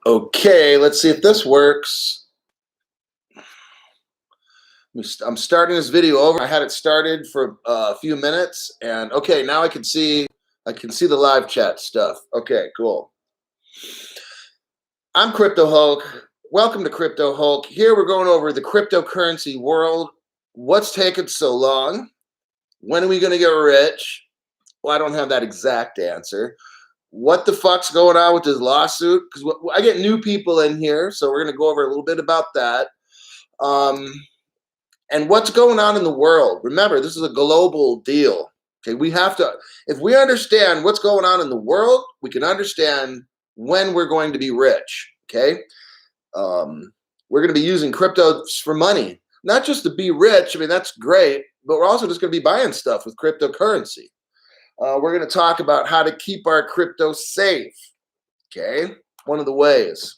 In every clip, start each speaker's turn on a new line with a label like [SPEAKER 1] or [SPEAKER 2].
[SPEAKER 1] Okay, let's see if this works. I'm starting this video over. I had it started for a few minutes, and okay, now I can see the live chat stuff. Okay, cool. I'm Crypto Hulk. Welcome to Crypto Hulk. Here we're going over the cryptocurrency world. What's taking so long? When are we going to get rich? Well, I don't have that exact answer. What the fuck's going on with this lawsuit? Because I get new people in here, so we're going to go over a little bit about that. And what's going on in the world. Remember, this is a global deal. Okay, we have to, if we understand what's going on in the world, we can understand when we're going to be rich. Okay, we're going to be using crypto for money, not just to be rich. I mean, that's great, but we're also just going to be buying stuff with cryptocurrency. We're going to talk about how to keep our crypto safe. Okay, one of the ways.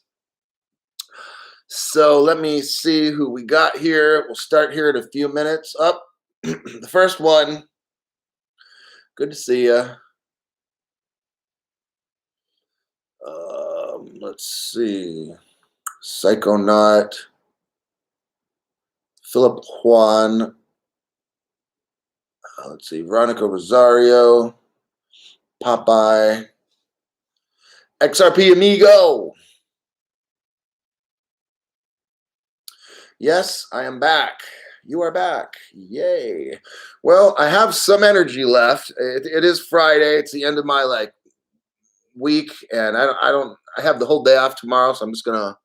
[SPEAKER 1] So let me see who we got here. We'll start here in a few minutes. Up, the first one. Good to see you. Let's see. Psychonaut. Philip Juan. Let's see. Veronica Rosario. Popeye. XRP Amigo. Yes, I am back. You are back. Yay. Well, I have some energy left. It is Friday. It's the end of my week, and I have the whole day off tomorrow, so I'm just gonna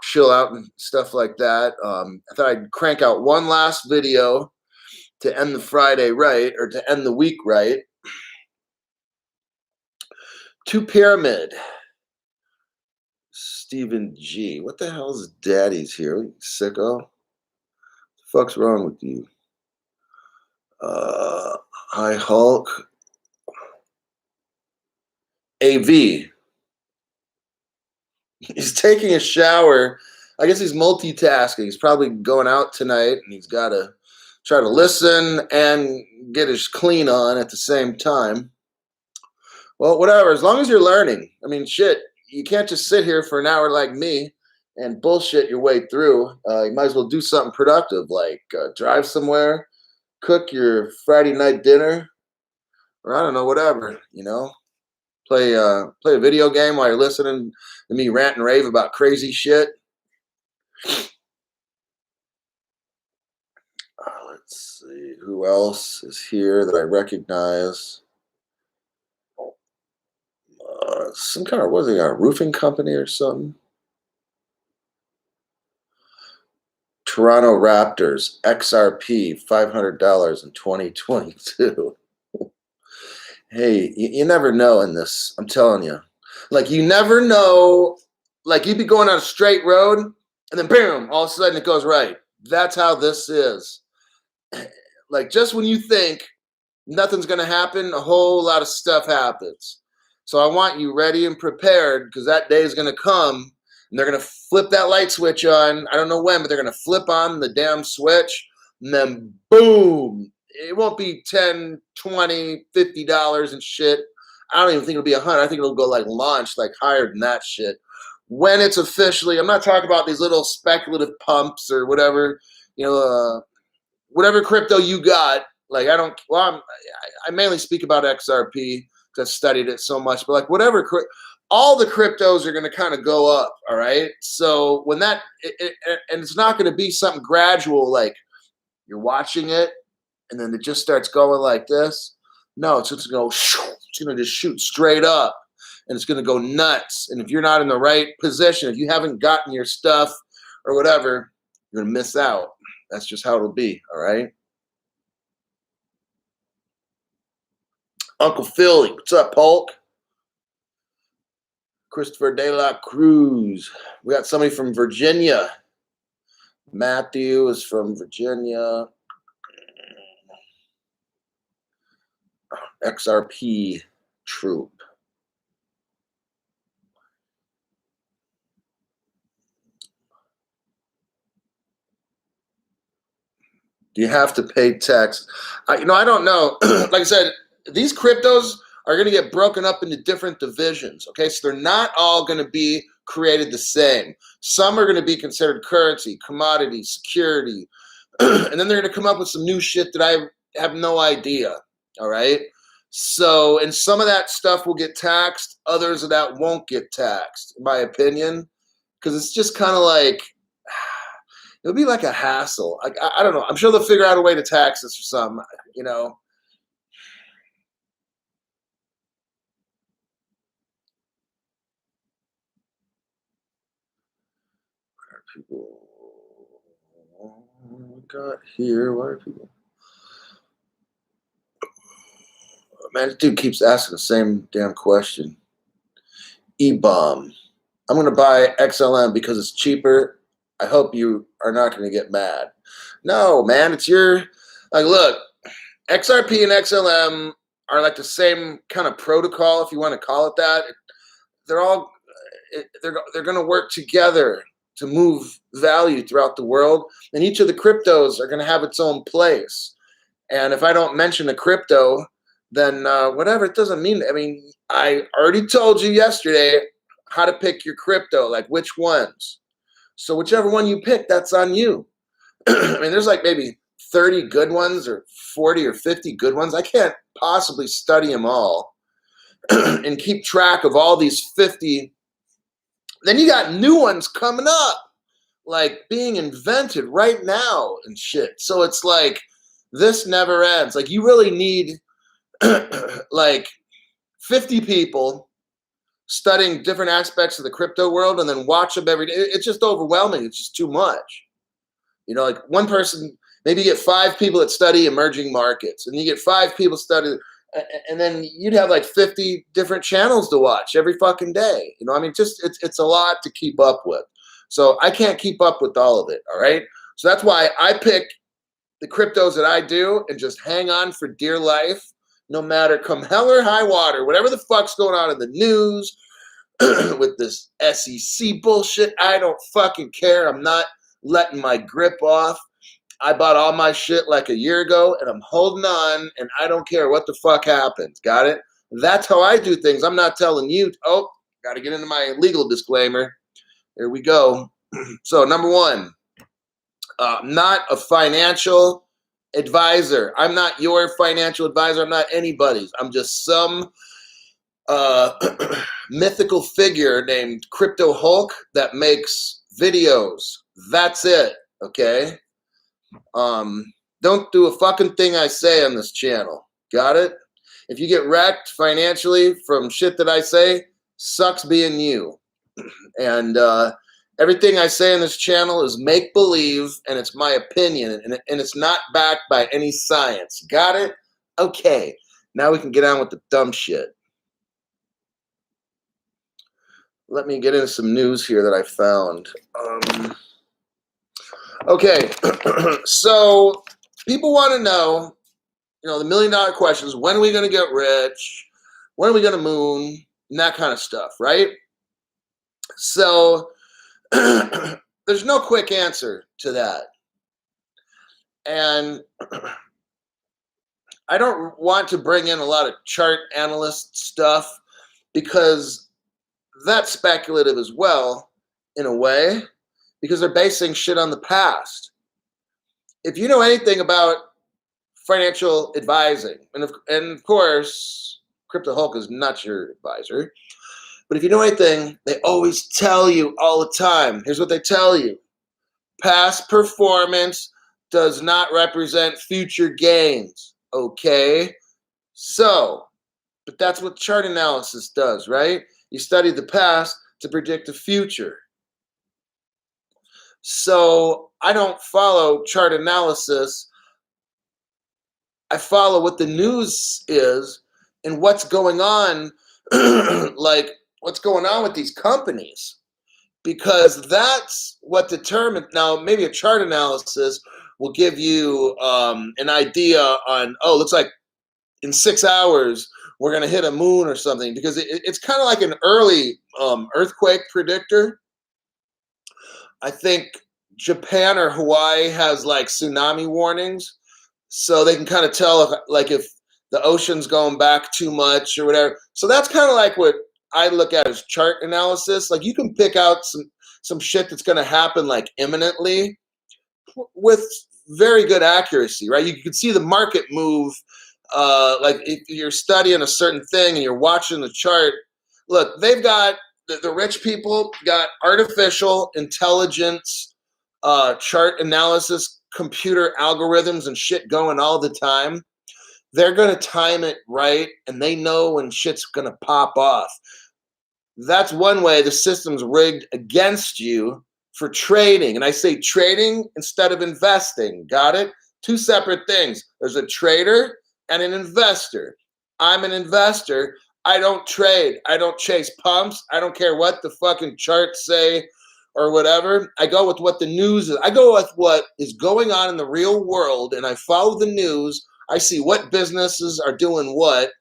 [SPEAKER 1] chill out and stuff like that. I thought I'd crank out one last video to end the Friday right, or to end the week right. To Pyramid. Stephen G. What the hell is Daddy's here? Sicko. What the fuck's wrong with you? Hi Hulk. AV. He's taking a shower. I guess he's multitasking. He's probably going out tonight, and he's got to try to listen and get his clean on at the same time. Well, whatever. As long as you're learning. I mean, shit. You can't just sit here for an hour like me and bullshit your way through. You might as well do something productive, like drive somewhere, cook your Friday night dinner, or I don't know, whatever, you know. Play a video game while you're listening to me rant and rave about crazy shit. Let's see, who else is here that I recognize? Some kind of, what is it, a roofing company or something? Toronto Raptors, XRP, $500 in 2022. Hey, you never know in this. I'm telling you. Like, you never know. Like, you'd be going on a straight road, and then boom, all of a sudden it goes right. That's how this is. Like, just when you think nothing's going to happen, a whole lot of stuff happens. So I want you ready and prepared, because that day is going to come, and they're going to flip that light switch on. I don't know when, but they're going to flip on the damn switch, and then boom. It won't be $10, $20, $50 and shit. I don't even think it'll be $100. I think it'll go like launch, like higher than that shit. When it's officially, I'm not talking about these little speculative pumps or whatever, you know, whatever crypto you got. Like, I mainly speak about XRP because I've studied it so much, but like whatever, all the cryptos are going to kind of go up. All right. So when that, and it's not going to be something gradual, like you're watching it and then it just starts going like this. No, it's just going to go, it's going to just shoot straight up and it's going to go nuts. And if you're not in the right position, if you haven't gotten your stuff or whatever, you're going to miss out. That's just how it'll be. All right. Uncle Philly, what's up, Hulk? Christopher De La Cruz. We got somebody from Virginia. Matthew is from Virginia. XRP Troop. Do you have to pay tax? I don't know. Like I said, these cryptos are going to get broken up into different divisions. Okay, so they're not all going to be created the same. Some are going to be considered currency, commodity, security, and then they're going to come up with some new shit that I have no idea. All right. So, and some of that stuff will get taxed. Others of that won't get taxed, in my opinion, because it's just kind of like, it'll be like a hassle. Like, I don't know. I'm sure they'll figure out a way to tax this or something, you know. People got here. Why are people? Man, this dude keeps asking the same damn question. E-bomb. I'm going to buy XLM because it's cheaper. I hope you are not going to get mad. No, man, it's your, like, look, XRP and XLM are like the same kind of protocol, if you want to call it that. They're all, they're going to work together to move value throughout the world. And each of the cryptos are going to have its own place. And if I don't mention a crypto, then whatever, it doesn't mean, I mean, I already told you yesterday how to pick your crypto, like which ones. So whichever one you pick, that's on you. I mean, there's like maybe 30 good ones or 40 or 50 good ones. I can't possibly study them all and keep track of all these 50. Then you got new ones coming up, like being invented right now and shit. So it's like, this never ends. Like, you really need like 50 people studying different aspects of the crypto world and then watch them every day. It's just overwhelming. It's just too much. You know, like one person, maybe you get 5 people that study emerging markets, and you get 5 people study, and then you'd have like 50 different channels to watch every fucking day. You know, I mean, just it's a lot to keep up with. So I can't keep up with all of it. All right. So that's why I pick the cryptos that I do and just hang on for dear life, no matter come hell or high water, whatever the fuck's going on in the news with this SEC bullshit. I don't fucking care. I'm not letting my grip off. I bought all my shit like a year ago, and I'm holding on, and I don't care what the fuck happens. Got it? That's how I do things. I'm not telling you. Oh, got to get into my legal disclaimer. There we go. So number one, not a financial advisor. I'm not your financial advisor. I'm not anybody's. I'm just some mythical figure named Crypto Hulk that makes videos. That's it. Okay. Don't do a fucking thing I say on this channel. Got it? If you get wrecked financially from shit that I say, sucks being you. And everything I say on this channel is make-believe, and it's my opinion, and it's not backed by any science. Got it? Okay. Now we can get on with the dumb shit. Let me get into some news here that I found. Okay, so people want to know, you know, the $1 million questions. When are we going to get rich? When are we going to moon? And that kind of stuff, right? So there's no quick answer to that. And I don't want to bring in a lot of chart analyst stuff because that's speculative as well, in a way, because they're basing shit on the past. If you know anything about financial advising, and of course, Crypto Hulk is not your advisor, but if you know anything, they always tell you all the time. Here's what they tell you. Past performance does not represent future gains. Okay? So, but that's what chart analysis does, right? You study the past to predict the future. So I don't follow chart analysis. I follow what the news is and what's going on, like what's going on with these companies, because that's what determines. Now, maybe a chart analysis will give you an idea on, oh, looks like in 6 hours we're going to hit a moon or something, because it's kind of like an early earthquake predictor. I think Japan or Hawaii has like tsunami warnings, so they can kind of tell if the ocean's going back too much or whatever. So that's kind of like what I look at is chart analysis. Like you can pick out some shit that's going to happen like imminently with very good accuracy, right? You can see the market move. Like if you're studying a certain thing and you're watching the chart, look, they've got the rich people got artificial intelligence, chart analysis, computer algorithms and shit going all the time. They're going to time it right, and they know when shit's going to pop off. That's one way the system's rigged against you for trading. And I say trading instead of investing. Got it? Two separate things. There's a trader and an investor. I'm an investor. I don't trade. I don't chase pumps. I don't care what the fucking charts say or whatever. I go with what the news is. I go with what is going on in the real world, and I follow the news. I see what businesses are doing what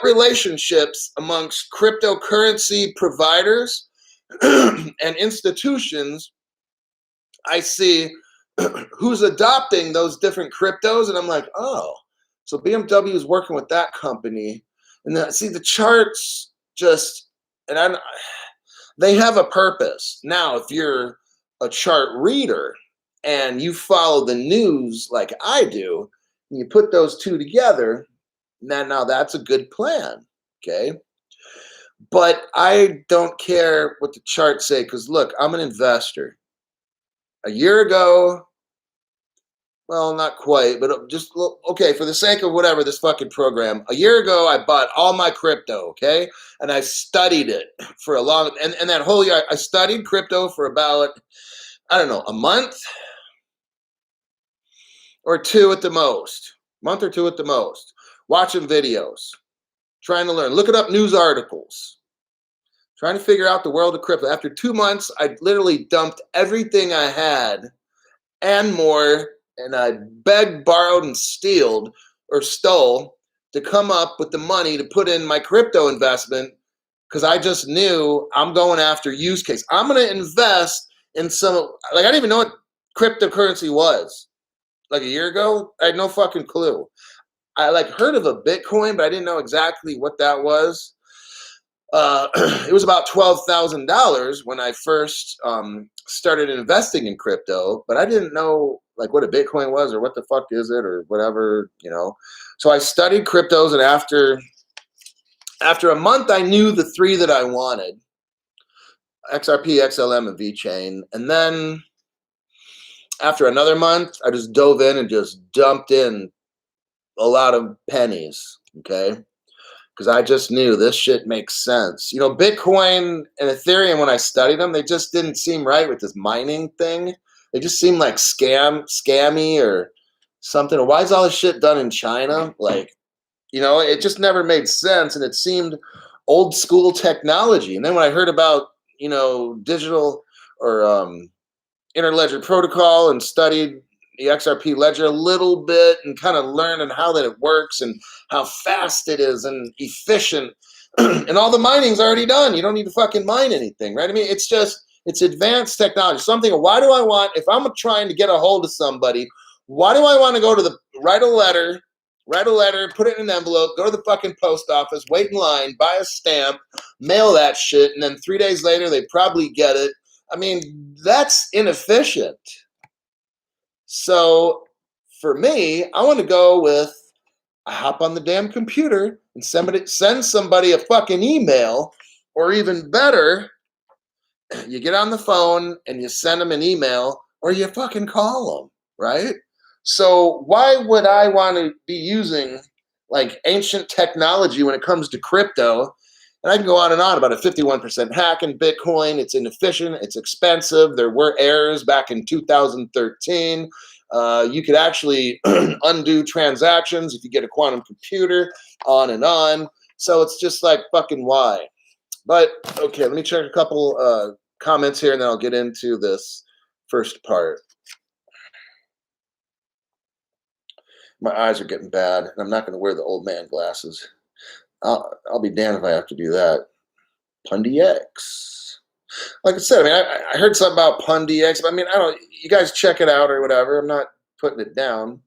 [SPEAKER 1] relationships amongst cryptocurrency providers and institutions. I see who's adopting those different cryptos, and I'm like, oh, so BMW is working with that company. And then see the charts just, and they have a purpose. Now, if you're a chart reader and you follow the news like I do, and you put those two together, now that's a good plan, okay? But I don't care what the charts say, because look, I'm an investor. A year ago, well, not quite, but just, okay, for the sake of whatever, this fucking program, a year ago, I bought all my crypto, okay? And I studied it for a long, and that whole year, I studied crypto for about, I don't know, a month or two at the most, watching videos, trying to learn, looking up news articles, trying to figure out the world of crypto. After 2 months, I literally dumped everything I had and more, and I begged, borrowed, and stole to come up with the money to put in my crypto investment, because I just knew I'm going after use case. I'm going to invest in some, like I didn't even know what cryptocurrency was. Like a year ago, I had no fucking clue. I like heard of a Bitcoin, but I didn't know exactly what that was. It was about $12,000 when I first started investing in crypto, but I didn't know like what a Bitcoin was or what the fuck is it or whatever, you know. So I studied cryptos, and after a month, I knew the three that I wanted: XRP, XLM, and VeChain. And then after another month, I just dove in and just dumped in a lot of pennies, okay? Because I just knew this shit makes sense. You know, Bitcoin and Ethereum, when I studied them, they just didn't seem right with this mining thing. They just seemed like scammy or something. Or why is all this shit done in China? Like, you know, it just never made sense, and it seemed old school technology. And then when I heard about, you know, digital or interledger protocol and studied the XRP ledger a little bit and kind of learning how that it works and how fast it is and efficient, and all the mining's already done. You don't need to fucking mine anything, right? I mean, it's advanced technology. Something, why do I want, if I'm trying to get a hold of somebody, why do I want to go to write a letter, put it in an envelope, go to the fucking post office, wait in line, buy a stamp, mail that shit, and then 3 days later they probably get it. I mean, that's inefficient. So for me, I want to go with, I hop on the damn computer and send somebody a fucking email, or even better, you get on the phone and you send them an email, or you fucking call them, right? So why would I want to be using like ancient technology when it comes to crypto? And I can go on and on about a 51% hack in Bitcoin. It's inefficient. It's expensive. There were errors back in 2013. You could actually undo transactions if you get a quantum computer, on and on. So it's just like fucking why. But okay, let me check a couple comments here, and then I'll get into this first part. My eyes are getting bad, and I'm not going to wear the old man glasses. I'll be damned if I have to do that. PundyX. Like I said, I mean, I heard something about PundyX. I mean, I don't. You guys check it out or whatever. I'm not putting it down.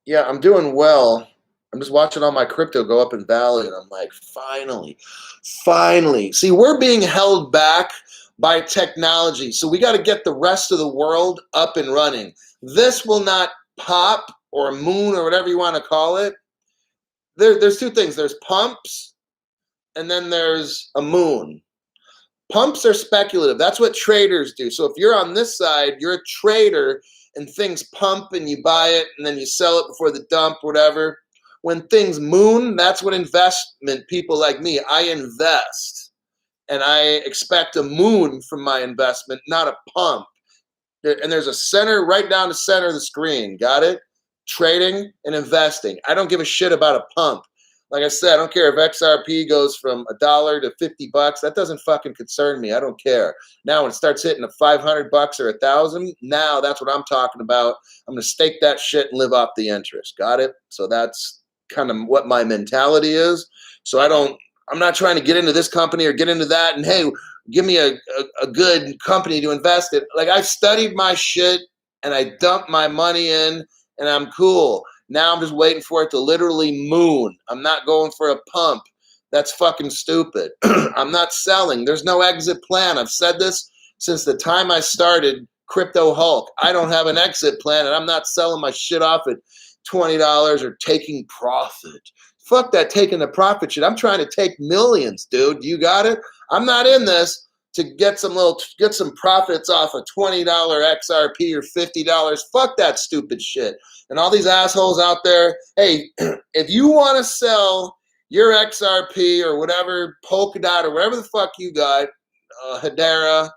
[SPEAKER 1] Yeah, I'm doing well. I'm just watching all my crypto go up in value, and I'm like, finally, finally. See, we're being held back by technology, so we got to get the rest of the world up and running. This will not pop or moon or whatever you want to call it. There's two things. There's pumps, and then there's a moon. Pumps are speculative. That's what traders do. So if you're on this side, you're a trader and things pump and you buy it and then you sell it before the dump, whatever. When things moon, that's what investment people like me, I invest and I expect a moon from my investment, not a pump. And there's a center right down the center of the screen. Got it? Trading and investing. I don't give a shit about a pump. Like I said, I don't care if XRP goes from $1 to $50. That doesn't fucking concern me. I don't care. Now when it starts hitting a $500 or 1,000, now that's what I'm talking about. I'm gonna stake that shit and live off the interest. Got it? So that's kind of what my mentality is. So I'm not trying to get into this company or get into that. And hey, give me a good company to invest in. Like I studied my shit and I dumped my money in and I'm cool. Now I'm just waiting for it to literally moon. I'm not going for a pump. That's fucking stupid. I'm not selling. There's no exit plan. I've said this since the time I started Crypto Hulk. I don't have an exit plan and I'm not selling my shit off at $20 or taking profit. Fuck that taking the profit shit. I'm trying to take millions, dude. You got it? I'm not in this to get some profits off a $20 XRP or $50. Fuck that stupid shit. And all these assholes out there, hey, if you want to sell your XRP or whatever, Polkadot or whatever the fuck you got, Hedera,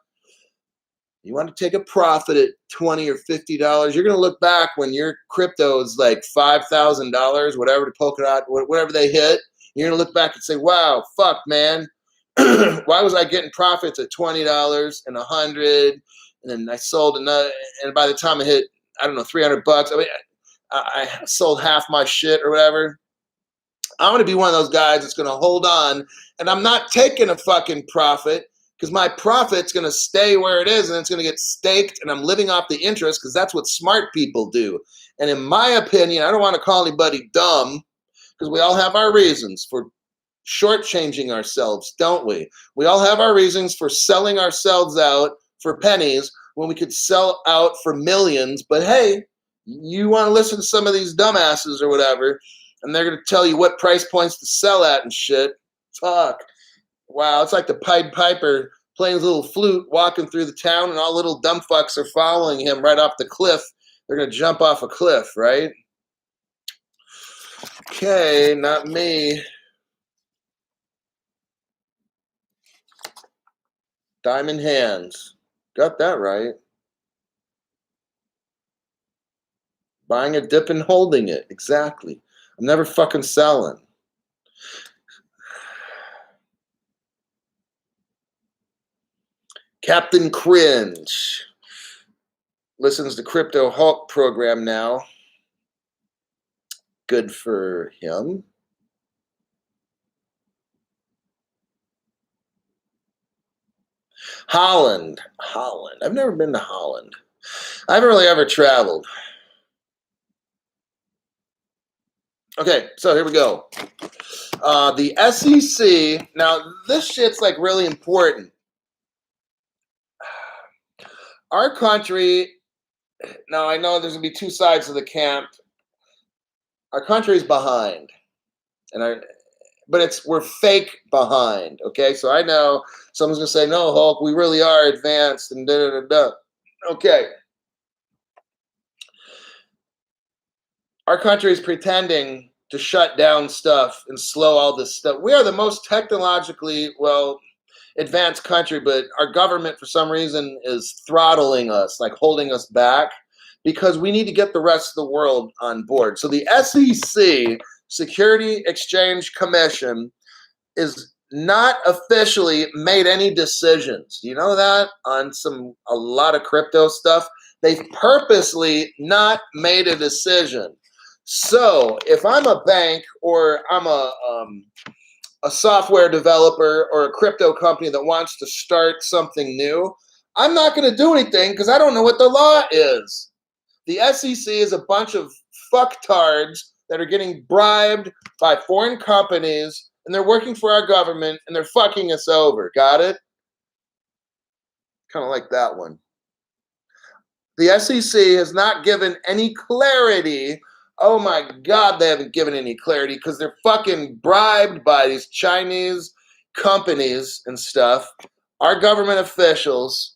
[SPEAKER 1] you want to take a profit at $20 or $50, you're going to look back when your crypto is like $5,000, whatever the Polkadot, whatever they hit. You're going to look back and say, wow, fuck, man. Why was I getting profits at $20 and $100? And then I sold another, and by the time I hit, I don't know, $300, I mean, I sold half my shit or whatever. I'm going to be one of those guys that's going to hold on, and I'm not taking a fucking profit because my profit's going to stay where it is and it's going to get staked, and I'm living off the interest because that's what smart people do. And in my opinion, I don't want to call anybody dumb because we all have our reasons for shortchanging ourselves, don't we? We all have our reasons for selling ourselves out for pennies when we could sell out for millions. But hey, you want to listen to some of these dumbasses or whatever, and they're going to tell you what price points to sell at and shit. Fuck. Wow, it's like the Pied Piper playing his little flute, walking through the town, and all little dumb fucks are following him right off the cliff. They're going to jump off a cliff, right? Okay, not me. Diamond hands. Got that right. Buying a dip and holding it. Exactly. I'm never fucking selling. Captain Cringe listens to Crypto Hulk program now. Good for him. Holland. I've never been to Holland. I haven't really ever traveled. Okay, so here we go. The SEC. Now, this shit's like really important. Our country. Now, I know there's gonna be two sides of the camp. Our country's behind, but we're fake behind. Okay, so I know someone's gonna say, "No, Hulk, we really are advanced," and da da da da. Okay, our country is pretending to shut down stuff and slow all this stuff. We are the most technologically advanced country, but our government for some reason is throttling us, like holding us back, because we need to get the rest of the world on board. So the SEC, Security Exchange Commission, is not officially made any decisions. You know that on a lot of crypto stuff, they've purposely not made a decision. So if I'm a bank or I'm a software developer or a crypto company that wants to start something new, I'm not going to do anything because I don't know what the law is. The SEC is a bunch of fucktards that are getting bribed by foreign companies, and they're working for our government, and they're fucking us over. Got it? Kind of like that one. The SEC has not given any clarity. Oh my God, they haven't given any clarity because they're fucking bribed by these Chinese companies and stuff, our government officials,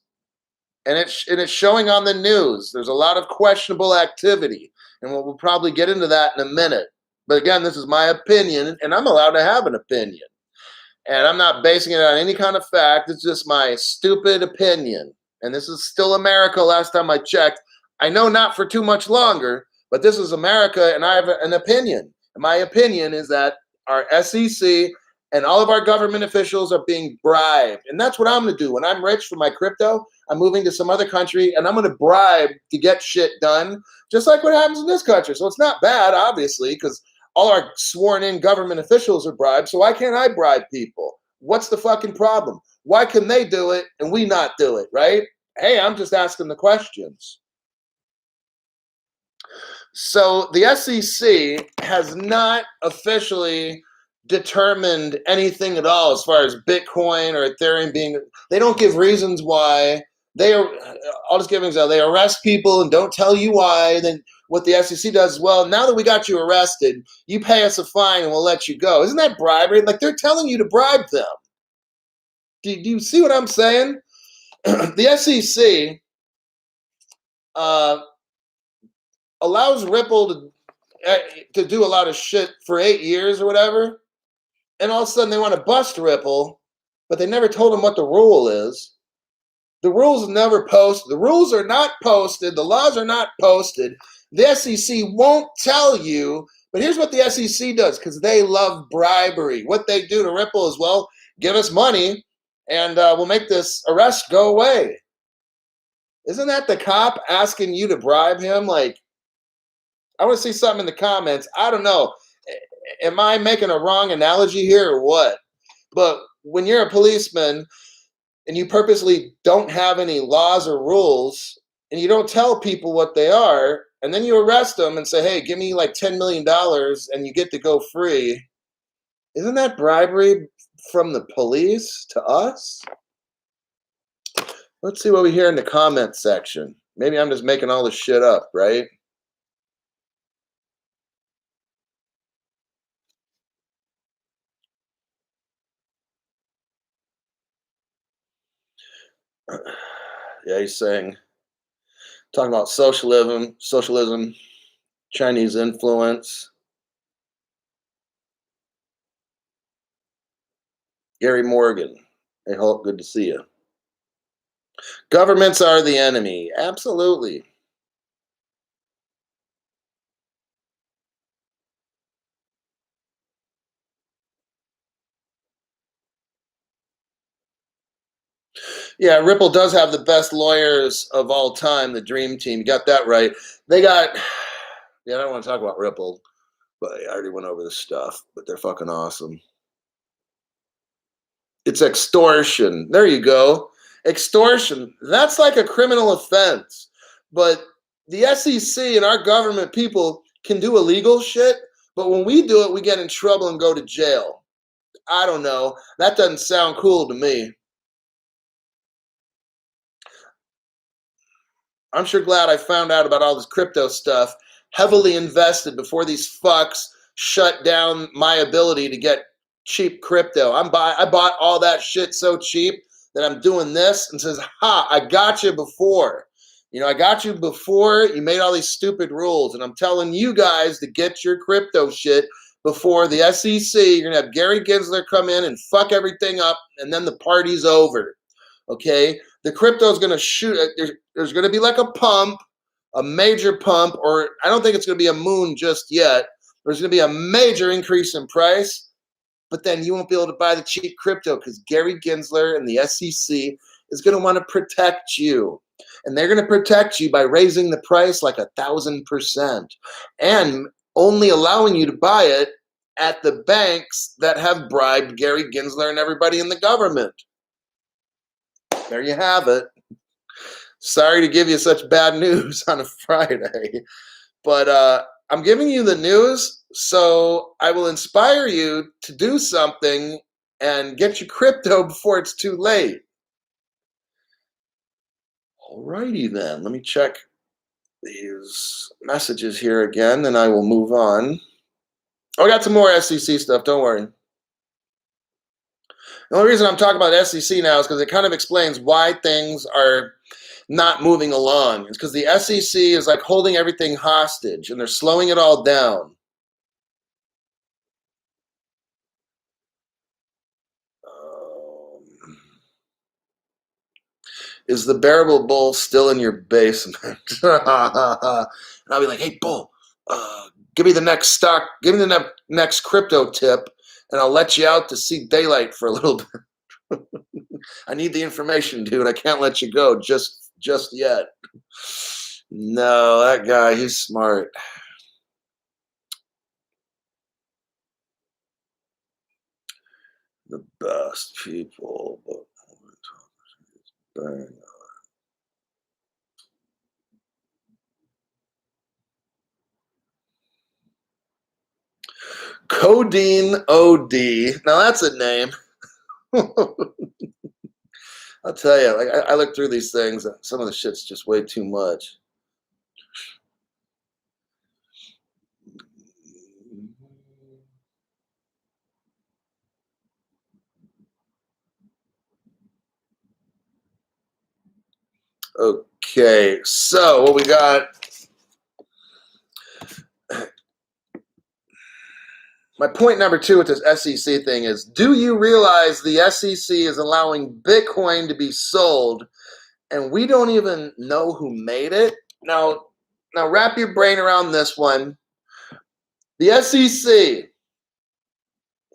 [SPEAKER 1] and it's showing on the news. There's a lot of questionable activity, and we'll probably get into that in a minute. But again, this is my opinion, and I'm allowed to have an opinion. And I'm not basing it on any kind of fact. It's just my stupid opinion. And this is still America last time I checked. I know not for too much longer, but this is America, and I have an opinion. And my opinion is that our SEC and all of our government officials are being bribed. And that's what I'm going to do. When I'm rich for my crypto, I'm moving to some other country, and I'm going to bribe to get shit done, just like what happens in this country. So it's not bad, obviously, because all our sworn-in government officials are bribed, so why can't I bribe people? What's the fucking problem? Why can they do it and we not do it, right? Hey, I'm just asking the questions. So the SEC has not officially determined anything at all as far as Bitcoin or Ethereum being, they don't give reasons why. I'll just give an example. They arrest people and don't tell you why. Then what the SEC does is, well, now that we got you arrested, you pay us a fine and we'll let you go. Isn't that bribery? Like, they're telling you to bribe them. Do you see what I'm saying? The SEC allows Ripple to do a lot of shit for 8 years or whatever, and all of a sudden they want to bust Ripple, but they never told them what the rule is. The rules never posted. The rules are not posted. The laws are not posted. The SEC won't tell you, but here's what the SEC does, because they love bribery. What they do to Ripple is, well, give us money, and we'll make this arrest go away. Isn't that the cop asking you to bribe him? Like, I want to see something in the comments. I don't know. Am I making a wrong analogy here or what? But when you're a policeman and you purposely don't have any laws or rules, and you don't tell people what they are, and then you arrest them and say, hey, give me like $10 million and you get to go free, isn't that bribery from the police to us? Let's see what we hear in the comment section. Maybe I'm just making all this shit up, right? Yeah, he's saying, talking about socialism, Chinese influence. Gary Morgan, hey Hulk, good to see you. Governments are the enemy. Absolutely. Yeah, Ripple does have the best lawyers of all time, the Dream Team. You got that right. They got, yeah, I don't want to talk about Ripple, but I already went over this stuff, but they're fucking awesome. It's extortion. There you go. Extortion. That's like a criminal offense. But the SEC and our government people can do illegal shit, but when we do it, we get in trouble and go to jail. I don't know. That doesn't sound cool to me. I'm sure glad I found out about all this crypto stuff, heavily invested before these fucks shut down my ability to get cheap crypto. I bought all that shit so cheap that I'm doing this and says, ha, I got you before. You know, I got you before you made all these stupid rules, and I'm telling you guys to get your crypto shit before the SEC. You're going to have Gary Gensler come in and fuck everything up, and then the party's over. Okay? The crypto is going to shoot. There's going to be like a pump, a major pump, or I don't think it's going to be a moon just yet. There's going to be a major increase in price, but then you won't be able to buy the cheap crypto because Gary Gensler and the SEC is going to want to protect you. And they're going to protect you by raising the price like 1,000% and only allowing you to buy it at the banks that have bribed Gary Gensler and everybody in the government. There you have it. Sorry to give you such bad news on a Friday, but I'm giving you the news, so I will inspire you to do something and get your crypto before it's too late. Alrighty then, let me check these messages here again, and I will move on. Oh, I got some more SEC stuff, don't worry. The only reason I'm talking about SEC now is because it kind of explains why things are not moving along. It's because the SEC is like holding everything hostage and they're slowing it all down. Is the bearable bull still in your basement? And I'll be like, hey, bull, give me the next stock, give me the next crypto tip, and I'll let you out to see daylight for a little bit. I need the information, dude. I can't let you go just yet. No, that guy, he's smart. The best people, but bang. Codeine OD. Now that's a name. I'll tell you, like I look through these things, and some of the shit's just way too much. Okay, so what we got? My point number 2 with this SEC thing is, do you realize the SEC is allowing Bitcoin to be sold and we don't even know who made it? Now wrap your brain around this one. The SEC, if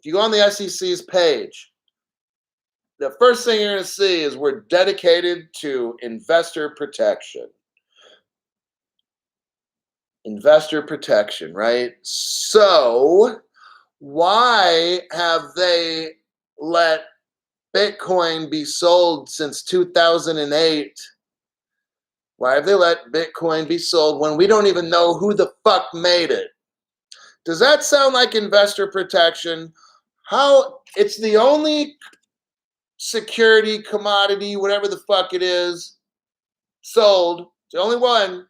[SPEAKER 1] you go on the SEC's page, the first thing you're going to see is we're dedicated to investor protection. Investor protection, right? So why have they let Bitcoin be sold since 2008? Why have they let Bitcoin be sold when we don't even know who the fuck made it? Does that sound like investor protection? How it's the only security, commodity, whatever the fuck it is, sold. It's the only one.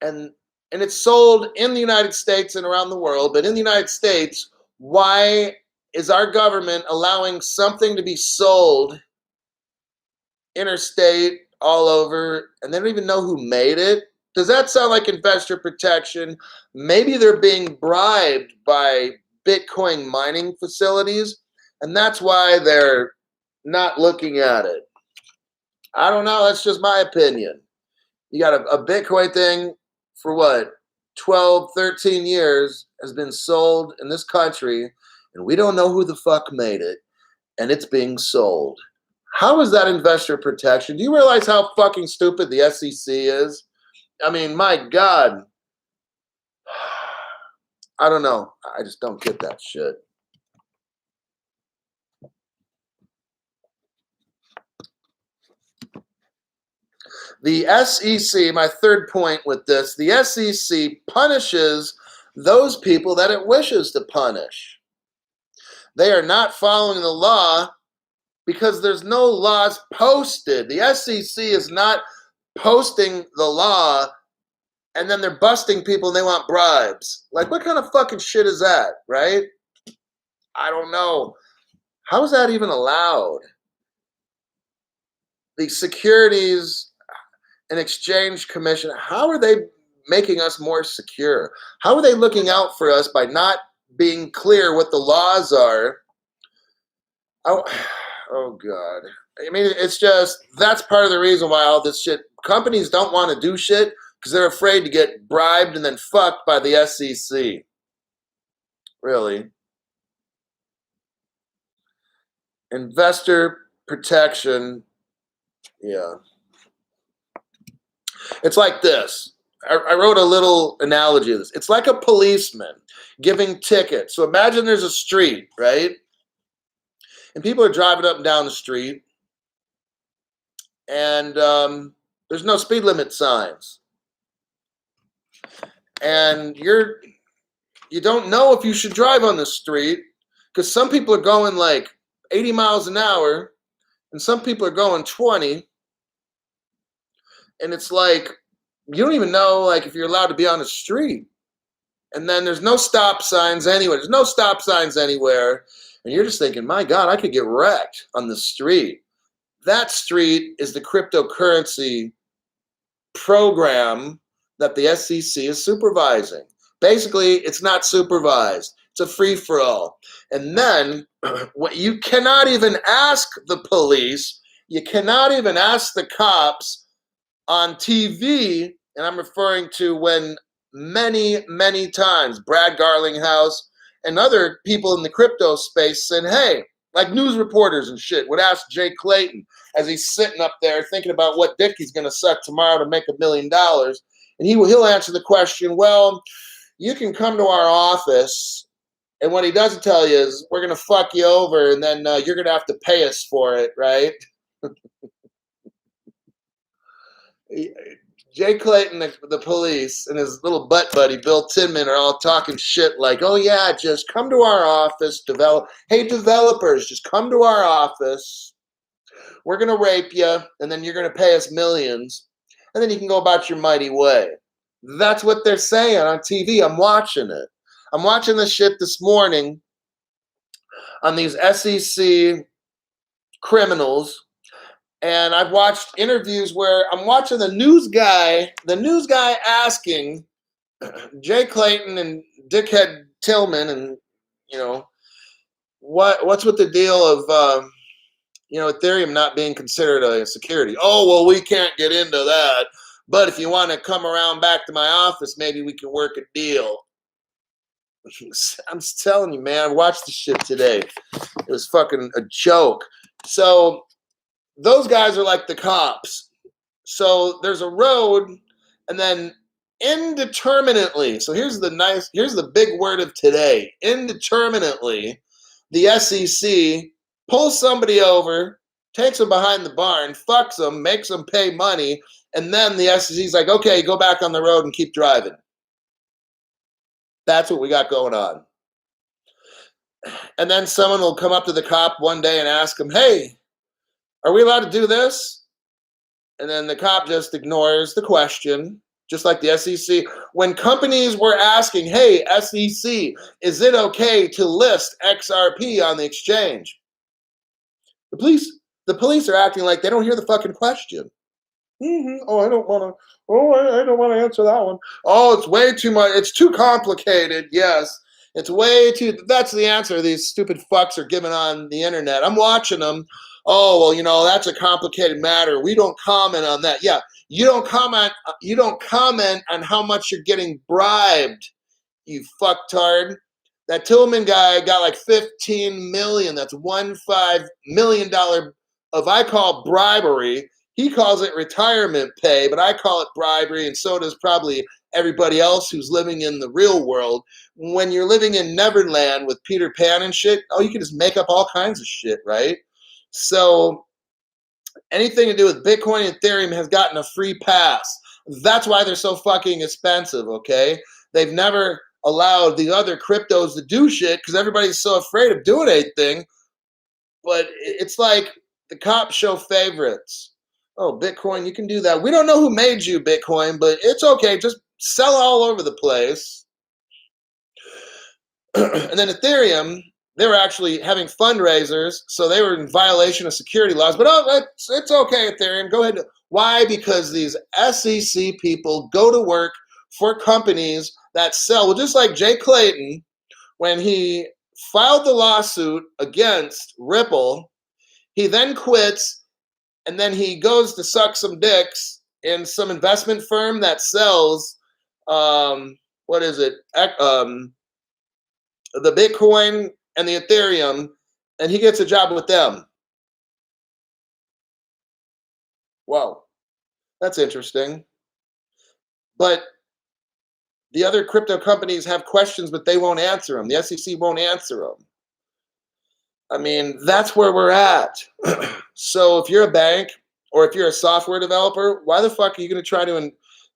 [SPEAKER 1] And it's sold in the United States and around the world. But in the United States, why is our government allowing something to be sold interstate all over and they don't even know who made it? Does that sound like investor protection? Maybe they're being bribed by Bitcoin mining facilities, and that's why they're not looking at it. I don't know. That's just my opinion. You got a Bitcoin thing for what? 12, 13 years has been sold in this country, and we don't know who the fuck made it, and it's being sold. How is that investor protection? Do you realize how fucking stupid the SEC is? I mean, my God. I don't know. I just don't get that shit. The SEC, my third point with this, the SEC punishes those people that it wishes to punish. They are not following the law because there's no laws posted. The SEC is not posting the law and then they're busting people and they want bribes. Like, what kind of fucking shit is that, right? I don't know. How is that even allowed? The Securities and Exchange Commission, how are they making us more secure? How are they looking out for us by not being clear what the laws are? Oh God. I mean, it's just, that's part of the reason why all this shit, companies don't want to do shit because they're afraid to get bribed and then fucked by the SEC. Really. Investor protection. Yeah. It's like this. I wrote a little analogy of this. It's like a policeman giving tickets. So imagine there's a street, right? And people are driving up and down the street, and there's no speed limit signs. and you don't know if you should drive on the street because some people are going like 80 miles an hour and some people are going 20, and it's like you don't even know like if you're allowed to be on the street. And then there's no stop signs anywhere. There's no stop signs anywhere. And you're just thinking, my God, I could get wrecked on the street. That street is the cryptocurrency program that the SEC is supervising. Basically, it's not supervised. It's a free-for-all. And then what you cannot even ask the police, you cannot even ask the cops on TV, and I'm referring to when many, many times Brad Garlinghouse and other people in the crypto space said, hey, like news reporters and shit would ask Jay Clayton as he's sitting up there thinking about what dick he's going to suck tomorrow to make $1 million. And he'll answer the question, well, you can come to our office, and what he doesn't tell you is we're going to fuck you over, and then you're going to have to pay us for it, right? Jay Clayton, the police, and his little butt buddy, Bill Tinman, are all talking shit like, oh, yeah, just come to our office, hey, developers, just come to our office. We're going to rape you, and then you're going to pay us millions, and then you can go about your mighty way. That's what they're saying on TV. I'm watching it. I'm watching this shit this morning on these SEC criminals. And I've watched interviews where I'm watching the news guy asking Jay Clayton and dickhead Tillman, and what's with the deal of Ethereum not being considered a security? Oh, well, we can't get into that. But if you want to come around back to my office, maybe we can work a deal. I'm telling you, man, I watched the shit today. It was fucking a joke. So those guys are like the cops. So there's a road, and then indeterminately, so here's the big word of today, indeterminately, the SEC pulls somebody over, takes them behind the barn, fucks them, makes them pay money, and then the SEC's like, okay, go back on the road and keep driving. That's what we got going on. And then someone will come up to the cop one day and ask him, hey, are we allowed to do this? And then the cop just ignores the question, just like the SEC. When companies were asking, hey, SEC, is it okay to list XRP on the exchange? The police are acting like they don't hear the fucking question. Oh, I don't want to answer that one. Oh, it's way too much. It's too complicated. Yes, it's way too. That's the answer these stupid fucks are giving on the internet. I'm watching them. Oh, well, that's a complicated matter. We don't comment on that. Yeah, you don't comment on how much you're getting bribed, you fucktard. That Tillman guy got like 15 million. That's $15 million of, I call bribery. He calls it retirement pay, but I call it bribery, and so does probably everybody else who's living in the real world. When you're living in Neverland with Peter Pan and shit, you can just make up all kinds of shit, right? So anything to do with Bitcoin and Ethereum has gotten a free pass. That's why they're so fucking expensive, okay? They've never allowed the other cryptos to do shit because everybody's so afraid of doing anything. But it's like the cops show favorites. Oh, Bitcoin, you can do that. We don't know who made you, Bitcoin, but it's okay. Just sell all over the place. And then Ethereum, they were actually having fundraisers, so they were in violation of security laws. But it's okay, Ethereum. Go ahead. Why? Because these SEC people go to work for companies that sell. Well, just like Jay Clayton, when he filed the lawsuit against Ripple, he then quits, and then he goes to suck some dicks in some investment firm that sells, the Bitcoin and the Ethereum, and he gets a job with them. Wow, that's interesting. But the other crypto companies have questions, but they won't answer them. The SEC won't answer them. I mean, that's where we're at. So if you're a bank or if you're a software developer, why the fuck are you going to try to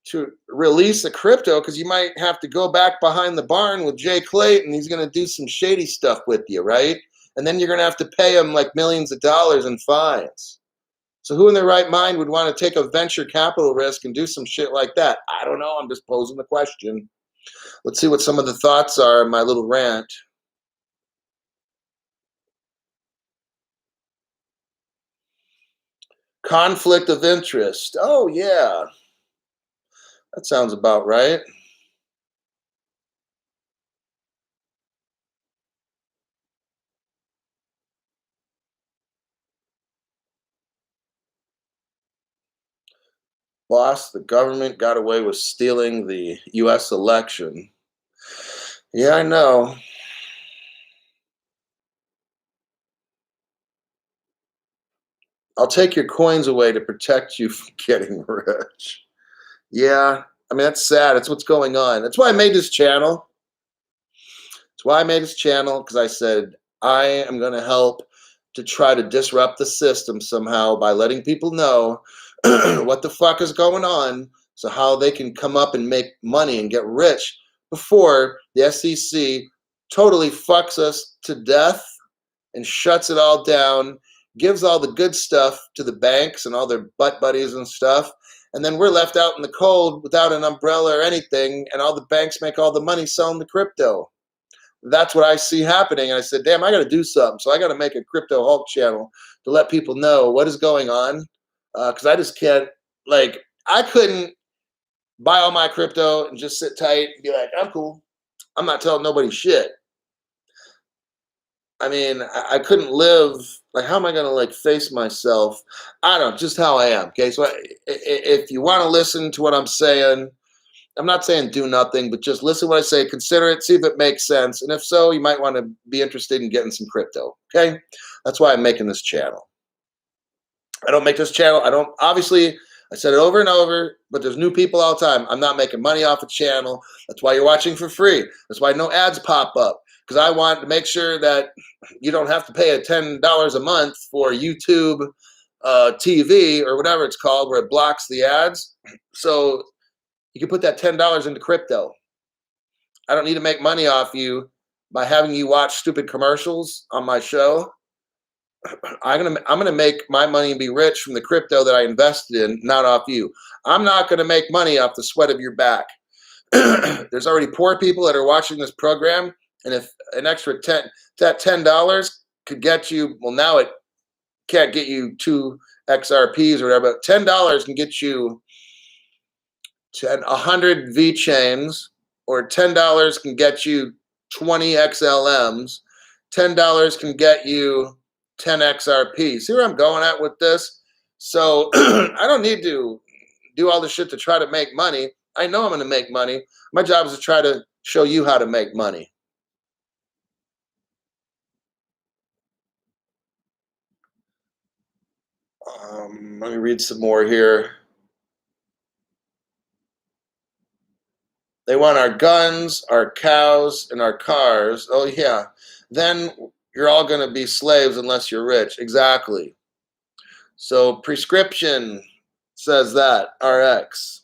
[SPEAKER 1] to release the crypto because you might have to go back behind the barn with Jay Clayton. He's going to do some shady stuff with you, right? And then you're going to have to pay him like millions of dollars in fines. So who in their right mind would want to take a venture capital risk and do some shit like that? I don't know. I'm just posing the question. Let's see what some of the thoughts are in my little rant. Conflict of interest. Oh, yeah. That sounds about right. Boss, the government got away with stealing the U.S. election. Yeah, I know. I'll take your coins away to protect you from getting rich. Yeah, I mean, that's sad. That's what's going on. That's why I made this channel. That's why I made this channel, because I said I am going to help to try to disrupt the system somehow by letting people know what the fuck is going on, so how they can come up and make money and get rich before the SEC totally fucks us to death and shuts it all down, gives all the good stuff to the banks and all their butt buddies and stuff, and then we're left out in the cold without an umbrella or anything, and all the banks make all the money selling the crypto. That's what I see happening. And I said, damn, I got to do something. So I got to make a Crypto Hulk channel to let people know what is going on. Because I just can't, like, I couldn't buy all my crypto and just sit tight and be like, I'm cool. I'm not telling nobody shit. I mean, I couldn't live, like, how am I going to, like, face myself? I don't know, just how I am. Okay. So if you want to listen to what I'm saying, I'm not saying do nothing, but just listen to what I say, consider it, see if it makes sense. And if so, you might want to be interested in getting some crypto. Okay. That's why I'm making this channel. I don't make this channel. I don't, obviously, I said it over and over, but there's new people all the time. I'm not making money off a channel. That's why you're watching for free. That's why no ads pop up, because I want to make sure that you don't have to pay a $10 a month for YouTube TV or whatever it's called, where it blocks the ads. So you can put that $10 into crypto. I don't need to make money off you by having you watch stupid commercials on my show. I'm gonna make my money and be rich from the crypto that I invested in, not off you. I'm not gonna make money off the sweat of your back. There's already poor people that are watching this program, and if an extra $10 could get you, well, now it can't get you 2 XRPs or whatever, but $10 can get you 100 VeChains, or $10 can get you 20 XLMs. $10 can get you 10 XRP. See where I'm going at with this? So I don't need to do all this shit to try to make money. I know I'm going to make money. My job is to try to show you how to make money. Let me read some more here. They want our guns, our cows, and our cars. Oh, yeah. Then you're all going to be slaves unless you're rich. Exactly. So prescription says that, RX.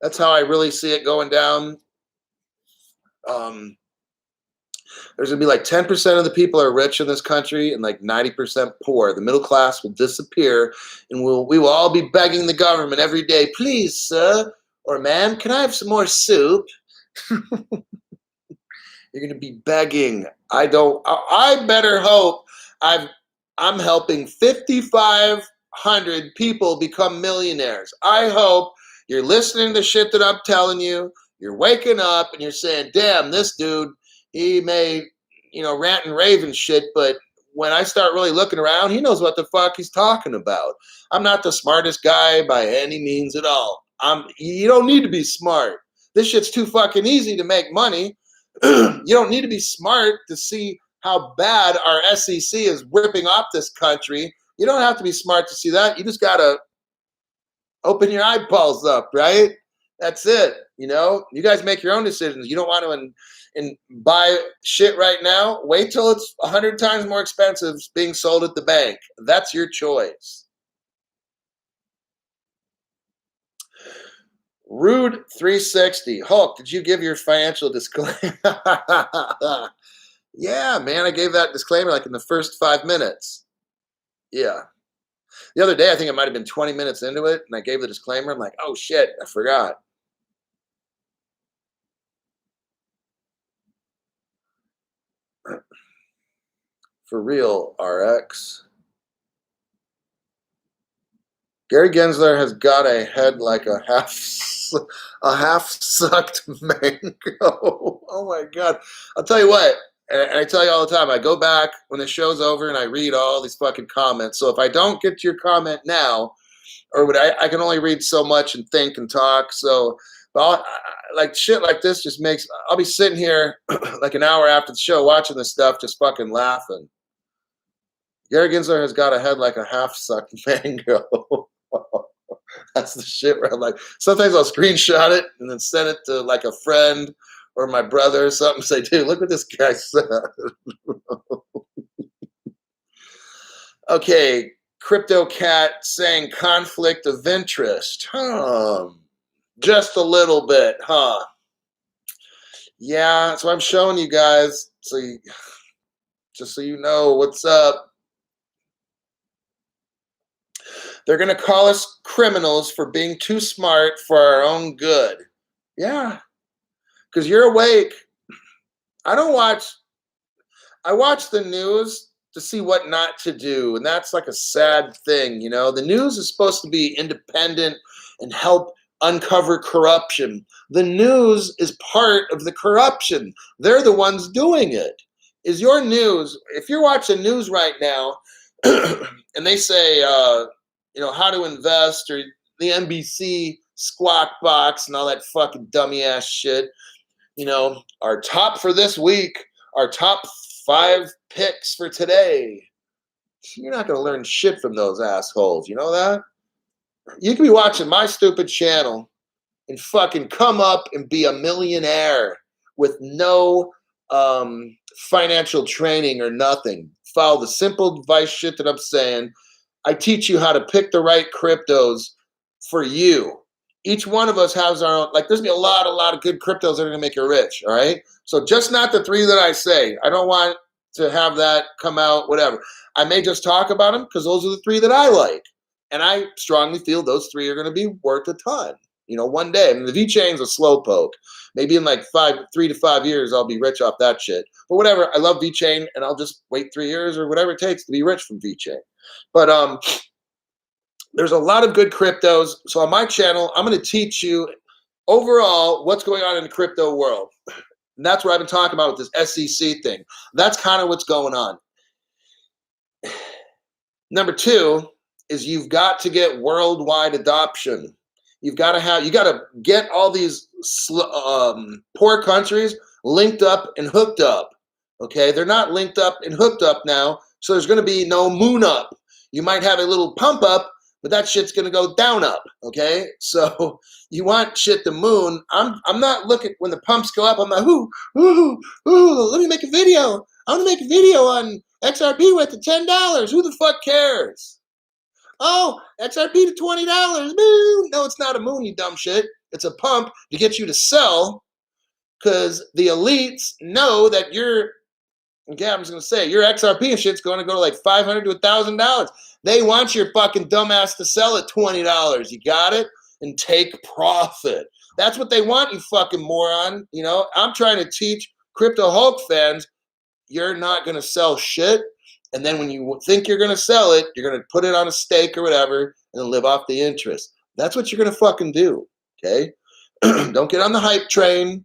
[SPEAKER 1] That's how I really see it going down. There's going to be like 10% of the people are rich in this country and like 90% poor. The middle class will disappear, and we will all be begging the government every day, please, sir, or ma'am, can I have some more soup? You're going to be begging. I better hope I'm helping 5,500 people become millionaires. I hope you're listening to shit that I'm telling you. You're waking up and you're saying, damn, this dude, he may, rant and rave and shit, but when I start really looking around, he knows what the fuck he's talking about. I'm not the smartest guy by any means at all. You don't need to be smart. This shit's too fucking easy to make money. You don't need to be smart to see how bad our SEC is ripping off this country. You don't have to be smart to see that. You just got to open your eyeballs up, right? That's it. You guys make your own decisions. You don't want to buy shit right now. Wait till it's 100 times more expensive being sold at the bank. That's your choice. Rude 360. Hulk, did you give your financial disclaimer? Yeah, man, I gave that disclaimer like in the first 5 minutes. Yeah. The other day, I think it might have been 20 minutes into it, and I gave the disclaimer. I'm like, oh shit, I forgot. For real, RX. Gary Gensler has got a head like a half sucked mango. Oh my god! I'll tell you what, and I tell you all the time. I go back when the show's over and I read all these fucking comments. So if I don't get to your comment now, or I can only read so much and think and talk. So, like shit like this just makes. I'll be sitting here like an hour after the show watching this stuff, just fucking laughing. Gary Gensler has got a head like a half sucked mango. That's the shit where I'm like, sometimes I'll screenshot it and then send it to like a friend or my brother or something. Say, dude, look what this guy said. Okay, Crypto Cat saying conflict of interest. Just a little bit, huh? Yeah, so I'm showing you guys, just so you know what's up. They're going to call us criminals for being too smart for our own good. Yeah, because you're awake. I watch the news to see what not to do, and that's like a sad thing, you know? The news is supposed to be independent and help uncover corruption. The news is part of the corruption. They're the ones doing it. Is your news, if you're watching news right now, and they say, how to invest, or the NBC Squawk Box and all that fucking dummy ass shit, our top for this week, our top 5 picks for today. You're not going to learn shit from those assholes. You know that? You could be watching my stupid channel and fucking come up and be a millionaire with no financial training or nothing. Follow the simple advice shit that I'm saying. I teach you how to pick the right cryptos for you. Each one of us has our own, like there's gonna be a lot of good cryptos that are gonna make you rich, all right? So just not the 3 that I say. I don't want to have that come out, whatever. I may just talk about them because those are the 3 that I like. And I strongly feel those 3 are gonna be worth a ton. One day. I mean, the VeChain's a slow poke. Maybe in like 3 to 5 years, I'll be rich off that shit. But whatever, I love VeChain, and I'll just wait 3 years or whatever it takes to be rich from VeChain. But there's a lot of good cryptos. So on my channel, I'm going to teach you overall what's going on in the crypto world. And that's what I've been talking about with this SEC thing. That's kind of what's going on. Number 2 is you've got to get worldwide adoption. You got to get all these poor countries linked up and hooked up. Okay, they're not linked up and hooked up now, so there's going to be no moon up. You might have a little pump up, but that shit's going to go down up. Okay, so you want shit to moon. I'm not looking when the pumps go up. I'm like, ooh, let me make a video. I want to make a video on XRP worth $10. Who the fuck cares? Oh, XRP to $20. Moon. No, it's not a moon, you dumb shit. It's a pump to get you to sell because the elites know that your XRP and shit's going to go to like $500 to $1,000. They want your fucking dumbass to sell at $20. You got it? And take profit. That's what they want, you fucking moron. I'm trying to teach Crypto Hulk fans, you're not going to sell shit. And then when you think you're going to sell it, you're going to put it on a stake or whatever and then live off the interest. That's what you're going to fucking do, okay? Don't get on the hype train.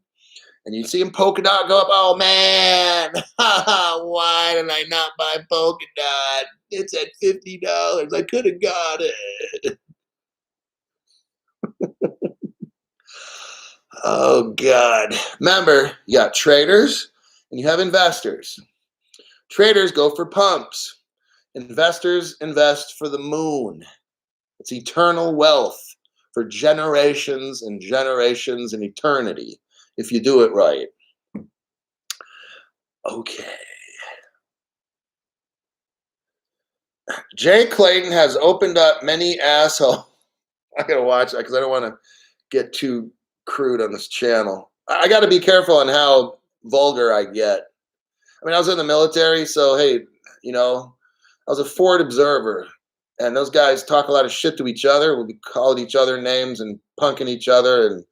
[SPEAKER 1] And you see him Polkadot go up, oh man, why did I not buy Polkadot? It's at $50. I could have got it. Oh, God. Remember, you got traders and you have investors. Traders go for pumps. Investors invest for the moon. It's eternal wealth for generations and generations and eternity if you do it right. Okay. Jay Clayton has opened up many assholes. I gotta watch that because I don't want to get too crude on this channel. I got to be careful on how vulgar I get. I mean, I was in the military, so hey, you know, I was a forward observer, and those guys talk a lot of shit to each other. We'll be calling each other names and punking each other and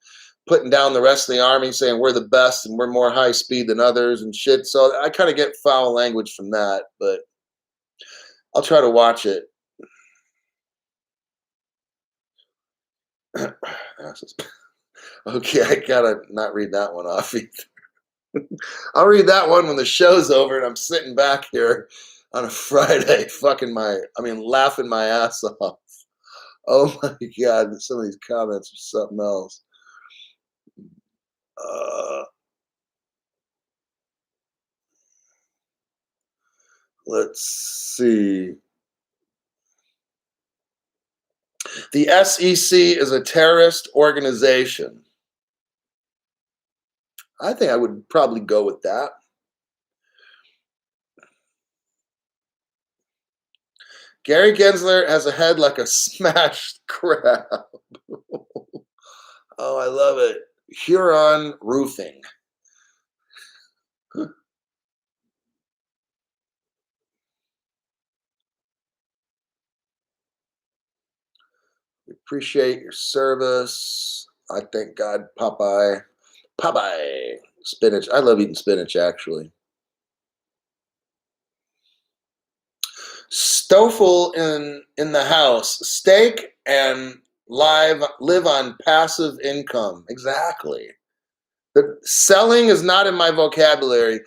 [SPEAKER 1] putting down the rest of the army, saying we're the best and we're more high speed than others and shit. So I kind of get foul language from that, but I'll try to watch it. Okay, I gotta not read that one off either. I'll read that one when the show's over and I'm sitting back here on a Friday, laughing my ass off. Oh my God, some of these comments are something else. Let's see. The SEC is a terrorist organization. I think I would probably go with that. Gary Gensler has a head like a smashed crab. Oh, I love it. Huron Roofing. We appreciate your service. I thank God, Popeye. Popeye. Spinach. I love eating spinach, actually. Stoffel in the house. Steak and live on passive income. Exactly. The selling is not in my vocabulary,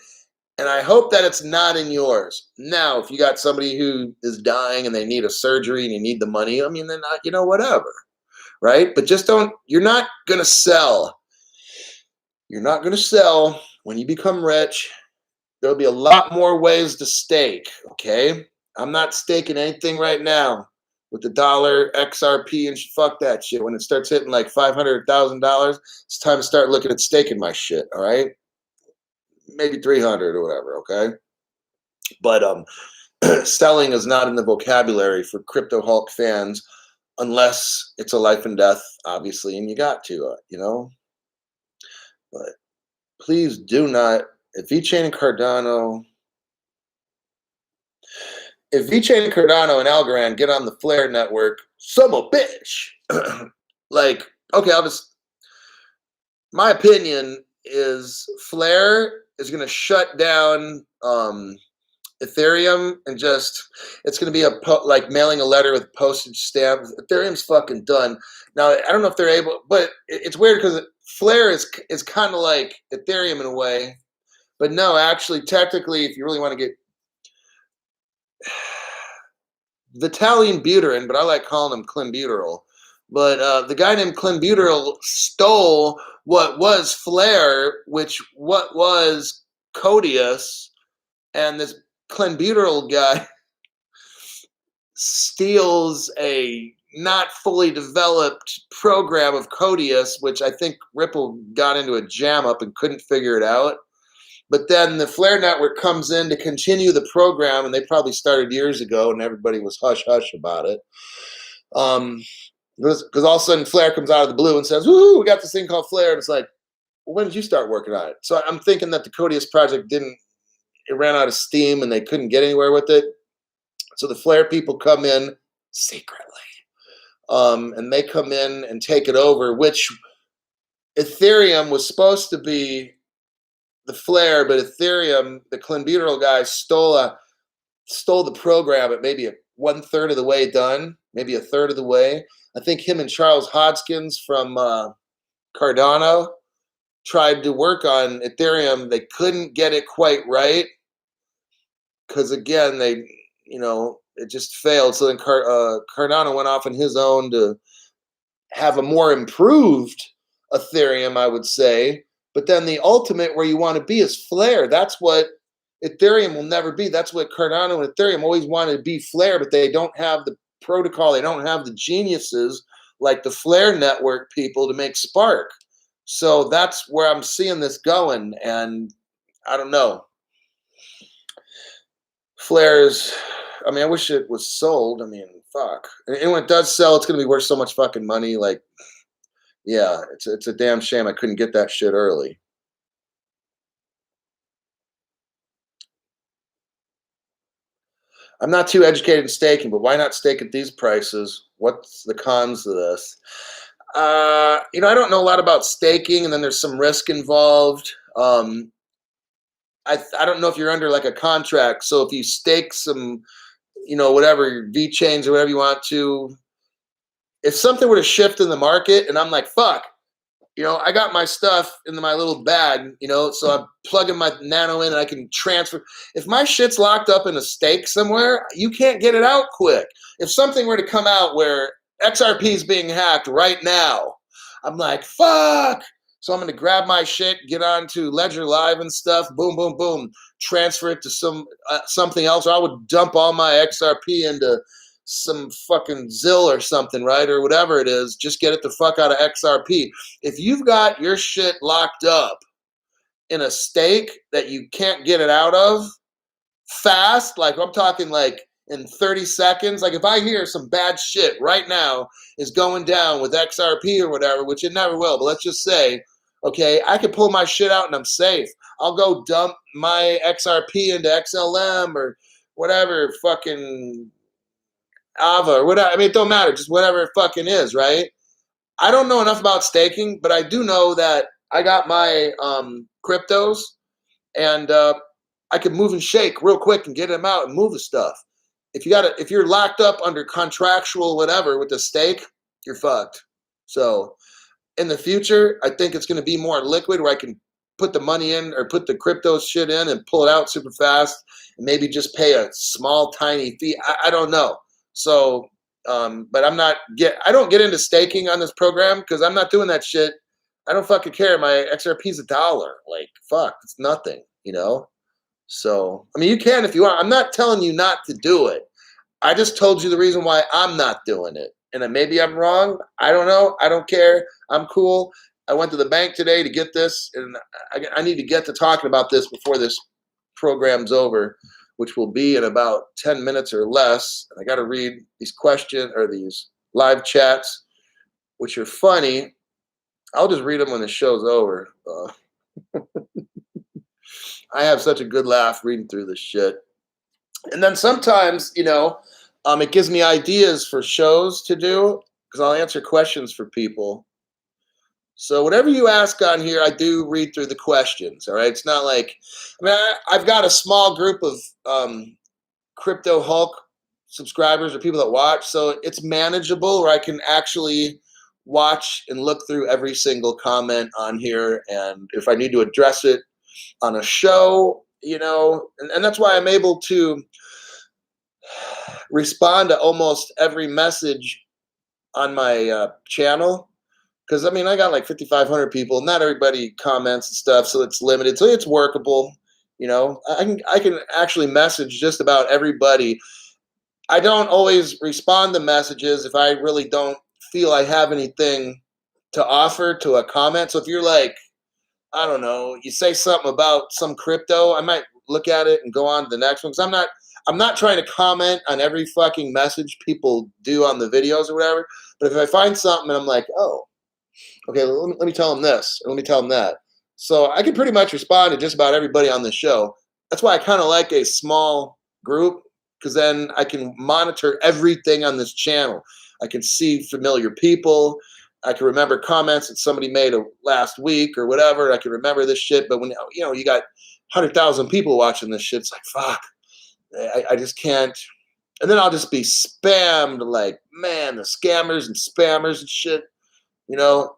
[SPEAKER 1] and I hope that it's not in yours. Now, if you got somebody who is dying and they need a surgery and you need the money, I mean, then whatever, right? But just don't. You're not gonna sell. You're not gonna sell when you become rich. There'll be a lot more ways to stake. Okay, I'm not staking anything right now with the dollar XRP and fuck that shit. When it starts hitting like $500,000, it's time to start looking at staking my shit. All right, maybe 300 or whatever. Okay, but selling is not in the vocabulary for Crypto Hulk fans unless it's a life and death, obviously, and you got to, But please do not. If VeChain and Cardano. If VeChain and Cardano and Algorand get on the Flare network, some a bitch. Like, okay, my opinion is Flare is going to shut down Ethereum and it's going to be like mailing a letter with postage stamp. Ethereum's fucking done. Now, I don't know if they're able, but it's weird because Flare is kind of like Ethereum in a way. But no, actually, technically, if you really want to get Vitalian Buterin, but I like calling him clenbuterol. But the guy named clenbuterol stole what was Flare, what was Codius, and this clenbuterol guy steals a not fully developed program of Codius, which I think Ripple got into a jam up and couldn't figure it out. But then the Flare network comes in to continue the program, and they probably started years ago, and everybody was hush-hush about it. Because all of a sudden Flare comes out of the blue and says, woohoo, we got this thing called Flare. And it's like, well, when did you start working on it? So I'm thinking that the Codius project it ran out of steam and they couldn't get anywhere with it. So the Flare people come in secretly. And they come in and take it over, which Ethereum was supposed to be the Flare, but Ethereum, the clenbuterol guy stole the program at maybe 1/3 of the way done, maybe 1/3 of the way. I think him and Charles Hodgkins from Cardano tried to work on Ethereum. They couldn't get it quite right because, again, it just failed. So then Cardano went off on his own to have a more improved Ethereum, I would say. But then the ultimate where you want to be is Flare. That's what Ethereum will never be. That's what Cardano and Ethereum always wanted to be, Flare, but they don't have the protocol. They don't have the geniuses like the Flare network people to make Spark. So that's where I'm seeing this going. And I don't know. Flares, I wish it was sold. Fuck. And when it does sell, it's going to be worth so much fucking money. Like, Yeah, it's a damn shame I couldn't get that shit early. I'm not too educated in staking, but why not stake at these prices? What's the cons of this? I don't know a lot about staking, and then there's some risk involved. I don't know if you're under like a contract, so if you stake some, whatever VeChains or whatever you want to, if something were to shift in the market, and I'm like, fuck, I got my stuff in my little bag, so I'm plugging my nano in and I can transfer. If my shit's locked up in a stake somewhere, you can't get it out quick. If something were to come out where XRP is being hacked right now, I'm like, fuck. So I'm going to grab my shit, get onto Ledger Live and stuff, boom, boom, boom, transfer it to something else. Or I would dump all my XRP into some fucking Zill or something, right? Or whatever it is, just get it the fuck out of XRP. If you've got your shit locked up in a stake that you can't get it out of fast, like I'm talking like in 30 seconds, like if I hear some bad shit right now is going down with XRP or whatever, which it never will, but let's just say, okay, I can pull my shit out and I'm safe. I'll go dump my XRP into XLM or whatever fucking Ava or whatever. I mean, it don't matter, just whatever it fucking is, right? I don't know enough about staking, but I do know that I got my cryptos and I could move and shake real quick and get them out and move the stuff. If you're locked up under contractual whatever with the stake, you're fucked. So in the future, I think it's going to be more liquid where I can put the money in or put the crypto shit in and pull it out super fast and maybe just pay a small, tiny fee. I don't know. So, but I don't get into staking on this program because I'm not doing that shit. I don't fucking care. My XRP is $1. Like, fuck, it's nothing, So, I mean, you can if you want. I'm not telling you not to do it. I just told you the reason why I'm not doing it. And then maybe I'm wrong. I don't know. I don't care. I'm cool. I went to the bank today to get this, and I need to get to talking about this before this program's over, which will be in about 10 minutes or less. And I got to read these questions or these live chats, which are funny. I'll just read them when the show's over. I have such a good laugh reading through this shit. And then sometimes, it gives me ideas for shows to do because I'll answer questions for people. So whatever you ask on here, I do read through the questions. All right, it's not like I've got a small group of Crypto Hulk subscribers or people that watch, so it's manageable where I can actually watch and look through every single comment on here, and if I need to address it on a show, and that's why I'm able to respond to almost every message on my channel. Because, I got like 5,500 people. Not everybody comments and stuff, so it's limited. So it's workable. I can actually message just about everybody. I don't always respond to messages if I really don't feel I have anything to offer to a comment. So if you're like, I don't know, you say something about some crypto, I might look at it and go on to the next one. Because I'm not trying to comment on every fucking message people do on the videos or whatever. But if I find something and I'm like, oh, okay, let me tell them this, or let me tell them that. So I can pretty much respond to just about everybody on the show. That's why I kind of like a small group, because then I can monitor everything on this channel. I can see familiar people. I can remember comments that somebody made last week or whatever. I can remember this shit. But when you got 100,000 people watching this shit, it's like, fuck, I just can't. And then I'll just be spammed like, man, the scammers and spammers and shit.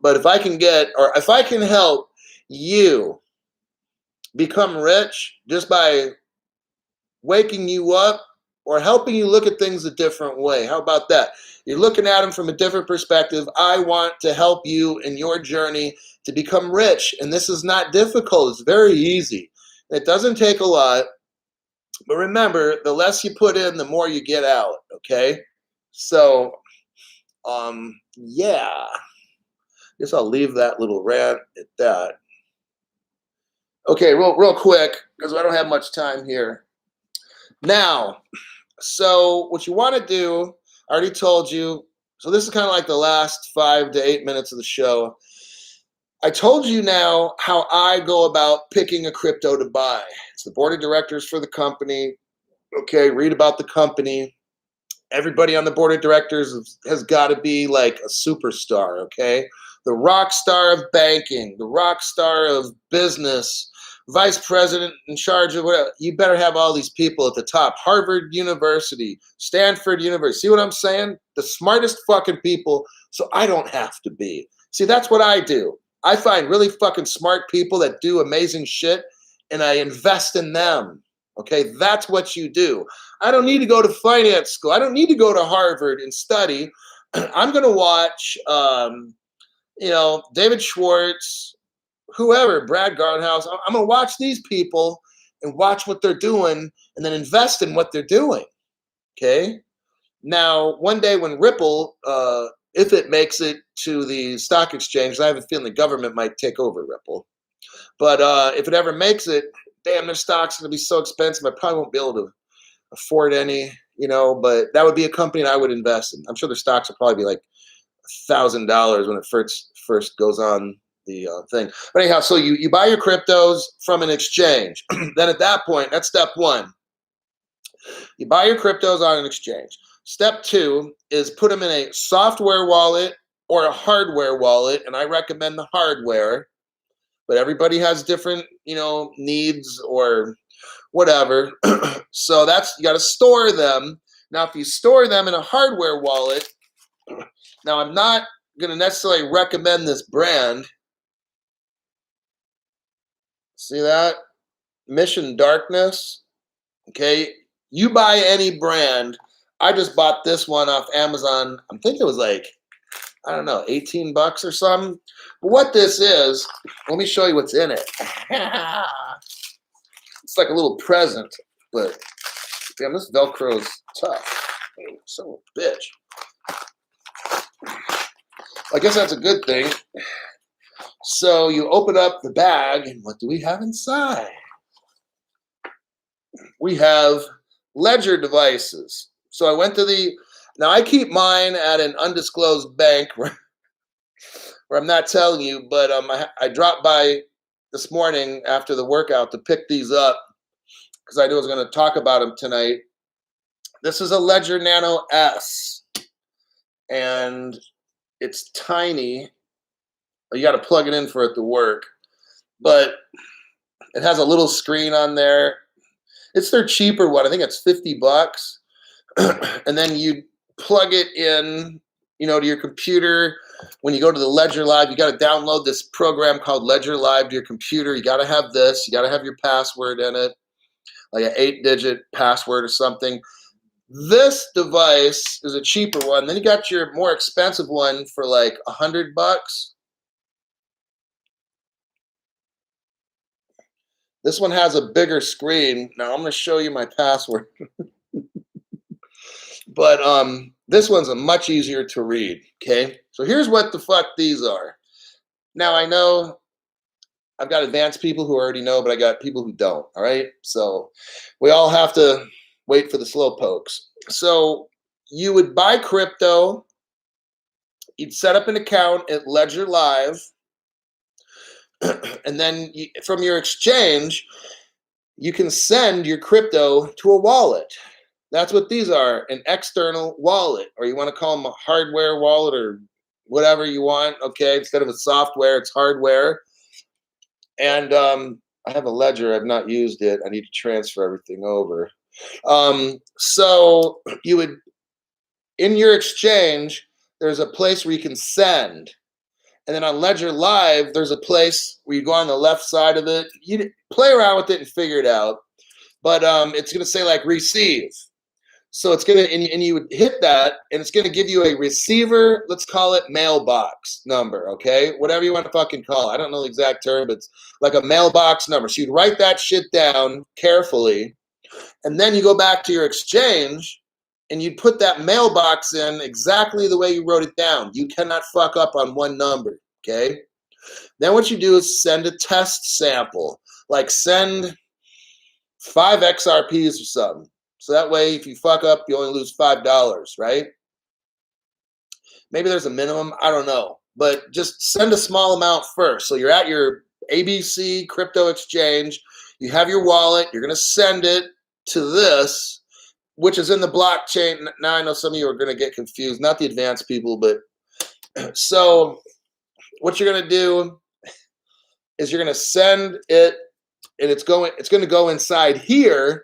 [SPEAKER 1] But if I can help you become rich just by waking you up or helping you look at things a different way, how about that? You're looking at them from a different perspective. I want to help you in your journey to become rich. And this is not difficult. It's very easy. It doesn't take a lot. But remember, the less you put in, the more you get out, okay? So, yeah. Guess I'll leave that little rant at that. Okay, real quick, because I don't have much time here. Now, so what you want to do, I already told you, So this is kind of like the last 5 to 8 minutes of the show. I told you now how I go about picking a crypto to buy. It's the board of directors for the company. Okay, read about the company. Everybody on the board of directors has got to be like a superstar, okay? The rock star of banking, the rock star of business, vice president in charge of whatever. You better have all these people at the top. Harvard University, Stanford University. See what I'm saying? The smartest fucking people, so I don't have to be. See, that's what I do. I find really fucking smart people that do amazing shit, and I invest in them. Okay, that's what you do. I don't need to go to finance school. I don't need to go to Harvard and study. I'm going to watch, David Schwartz, whoever, Brad Garnhouse. I'm going to watch these people and watch what they're doing and then invest in what they're doing. Okay. Now, one day when Ripple, if it makes it to the stock exchange, I have a feeling the government might take over Ripple. But if it ever makes it, damn, their stock's going to be so expensive, I probably won't be able to afford any, but that would be a company I would invest in. I'm sure their stocks will probably be like $1,000 when it first goes on the thing. But anyhow, so you buy your cryptos from an exchange. Then at that point, that's step one. You buy your cryptos on an exchange. Step two is put them in a software wallet or a hardware wallet, and I recommend the hardware. But everybody has different, needs or whatever. So you got to store them. Now, if you store them in a hardware wallet, now I'm not going to necessarily recommend this brand. See that? Mission Darkness. Okay. You buy any brand. I just bought this one off Amazon. I think it was like, I don't know, 18 bucks or something. But what this is, let me show you what's in it. It's like a little present, but damn, this Velcro's tough. Son of a bitch. I guess that's a good thing. So you open up the bag, and what do we have inside? We have ledger devices. So I went to now I keep mine at an undisclosed bank where I'm not telling you, but I dropped by this morning after the workout to pick these up because I knew I was going to talk about them tonight. This is a Ledger Nano S, and it's tiny. You got to plug it in for it to work, but it has a little screen on there. It's their cheaper one. I think it's 50 bucks. And then you plug it in, to your computer. When you go to the Ledger Live, you got to download this program called Ledger Live to your computer. You got to have this. You got to have your password in it, like an 8-digit password or something. This device is a cheaper one. Then you got your more expensive one for like 100 bucks. This one has a bigger screen. Now I'm going to show you my password. But this one's a much easier to read, okay? So here's what the fuck these are. Now I know I've got advanced people who already know, but I got people who don't, all right? So we all have to wait for the slow pokes. So you would buy crypto, you'd set up an account at Ledger Live, and then from your exchange, you can send your crypto to a wallet. That's what these are, an external wallet, or you want to call them a hardware wallet or whatever you want, okay? Instead of a software, it's hardware. And I have a ledger. I've not used it. I need to transfer everything over. So you would, in your exchange, there's a place where you can send. And then on Ledger Live, there's a place where you go on the left side of it. You play around with it and figure it out. But it's going to say like receive. So it's going to, and you would hit that, and it's going to give you a receiver, let's call it mailbox number, okay? Whatever you want to fucking call it. I don't know the exact term, but it's like a mailbox number. So you'd write that shit down carefully, and then you go back to your exchange, and you'd put that mailbox in exactly the way you wrote it down. You cannot fuck up on one number, okay? Then what you do is send a test sample, like send 5 XRPs or something. So that way, if you fuck up, you only lose $5, right? Maybe there's a minimum. I don't know. But just send a small amount first. So you're at your ABC crypto exchange. You have your wallet. You're going to send it to this, which is in the blockchain. Now I know some of you are going to get confused. Not the advanced people, but so what you're going to do is you're going to send it, and it's going to go inside here,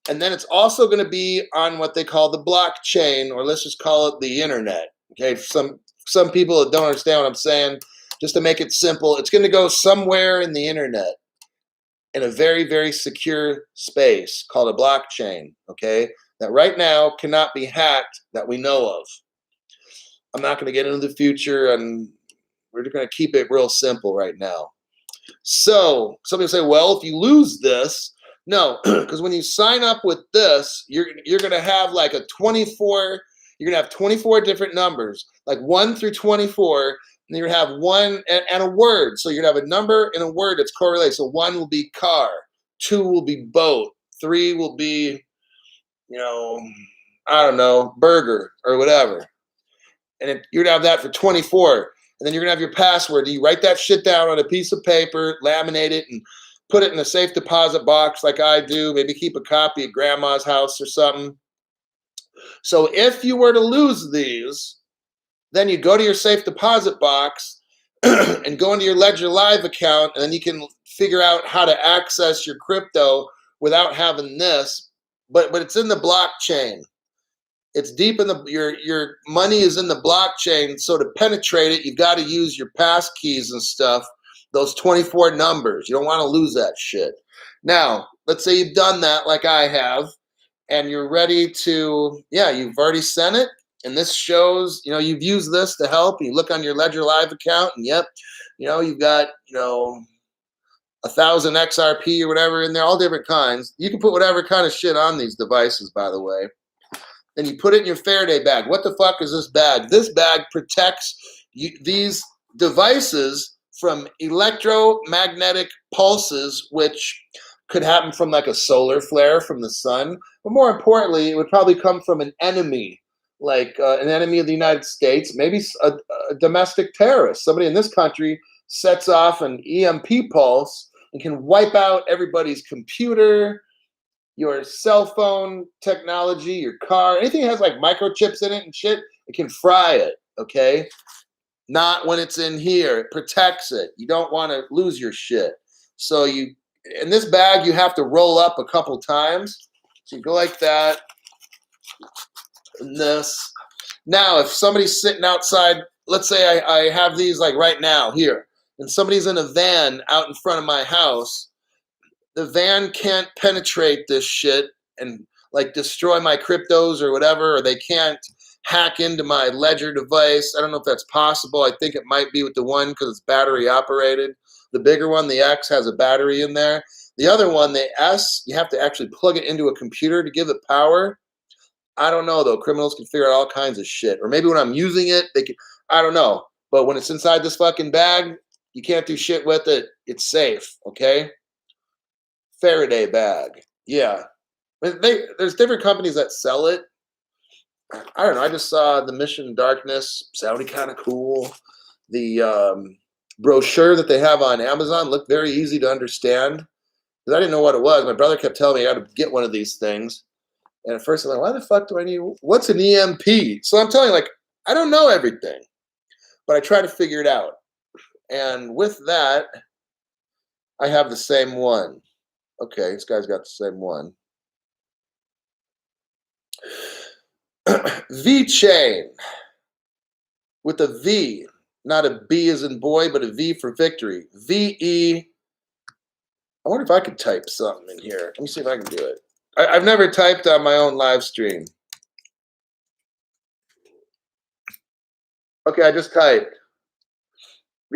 [SPEAKER 1] and then it's also going to be on what they call the blockchain, or let's just call it the internet. Okay, some people that don't understand what I'm saying, just to make it simple, it's going to go somewhere in the internet in a very, very secure space called a blockchain. Okay, that right now cannot be hacked that we know of. I'm not going to get into the future, and we're going to keep it real simple right now. So somebody will say, well, if you lose this, no, because when you sign up with this, you're going to have like a 24, you're going to have 24 different numbers, like 1 through 24, and then you're going to have one and a word. So you're going to have a number and a word that's correlated. So 1 will be car, 2 will be boat, 3 will be, I don't know, burger or whatever. And you're going to have that for 24. And then you're going to have your password. You write that shit down on a piece of paper, laminate it, and put it in a safe deposit box like I do. Maybe keep a copy at grandma's house or something. So if you were to lose these, then you go to your safe deposit box and go into your Ledger Live account, and then you can figure out how to access your crypto without having this. But it's in the blockchain. It's deep in the your money is in the blockchain. So to penetrate it, you've got to use your pass keys and stuff. Those 24 numbers. You don't want to lose that shit. Now, let's say you've done that like I have, and you're ready to, you've already sent it, and this shows, you've used this to help. You look on your Ledger Live account, and yep, you've got, 1,000 XRP or whatever in there, all different kinds. You can put whatever kind of shit on these devices, by the way. Then you put it in your Faraday bag. What the fuck is this bag? This bag protects these devices from electromagnetic pulses, which could happen from like a solar flare from the sun. But more importantly, it would probably come from an enemy, like an enemy of the United States, maybe a domestic terrorist. Somebody in this country sets off an EMP pulse and can wipe out everybody's computer, your cell phone technology, your car, anything that has like microchips in it and shit, it can fry it, okay? Not when it's in here. It protects it. You don't want to lose your shit. So in this bag, you have to roll up a couple times. So you go like that, and this. Now, if somebody's sitting outside, let's say I have these like right now here, and somebody's in a van out in front of my house, the van can't penetrate this shit and like destroy my cryptos or whatever, or they can't hack into my Ledger device. I don't know if that's possible. I think it might be with the one because it's battery operated. The bigger one, the X, has a battery in there. The other one, the S, you have to actually plug it into a computer to give it power. I don't know, though. Criminals can figure out all kinds of shit. Or maybe when I'm using it, they can, I don't know. But when it's inside this fucking bag, you can't do shit with it. It's safe, okay? Faraday bag. Yeah. There's different companies that sell it. I don't know. I just saw the Mission Darkness. Sounded kind of cool. The brochure that they have on Amazon looked very easy to understand. Because I didn't know what it was. My brother kept telling me I got to get one of these things. And at first I'm like, why the fuck do I need, what's an EMP? So I'm telling you, like, I don't know everything. But I try to figure it out. And with that, I have the same one. Okay, this guy's got the same one. VeChain with a V, not a B as in boy, but a V for victory. VE. I wonder if I could type something in here. Let me see if I can do it. I've never typed on my own live stream. Okay, I just typed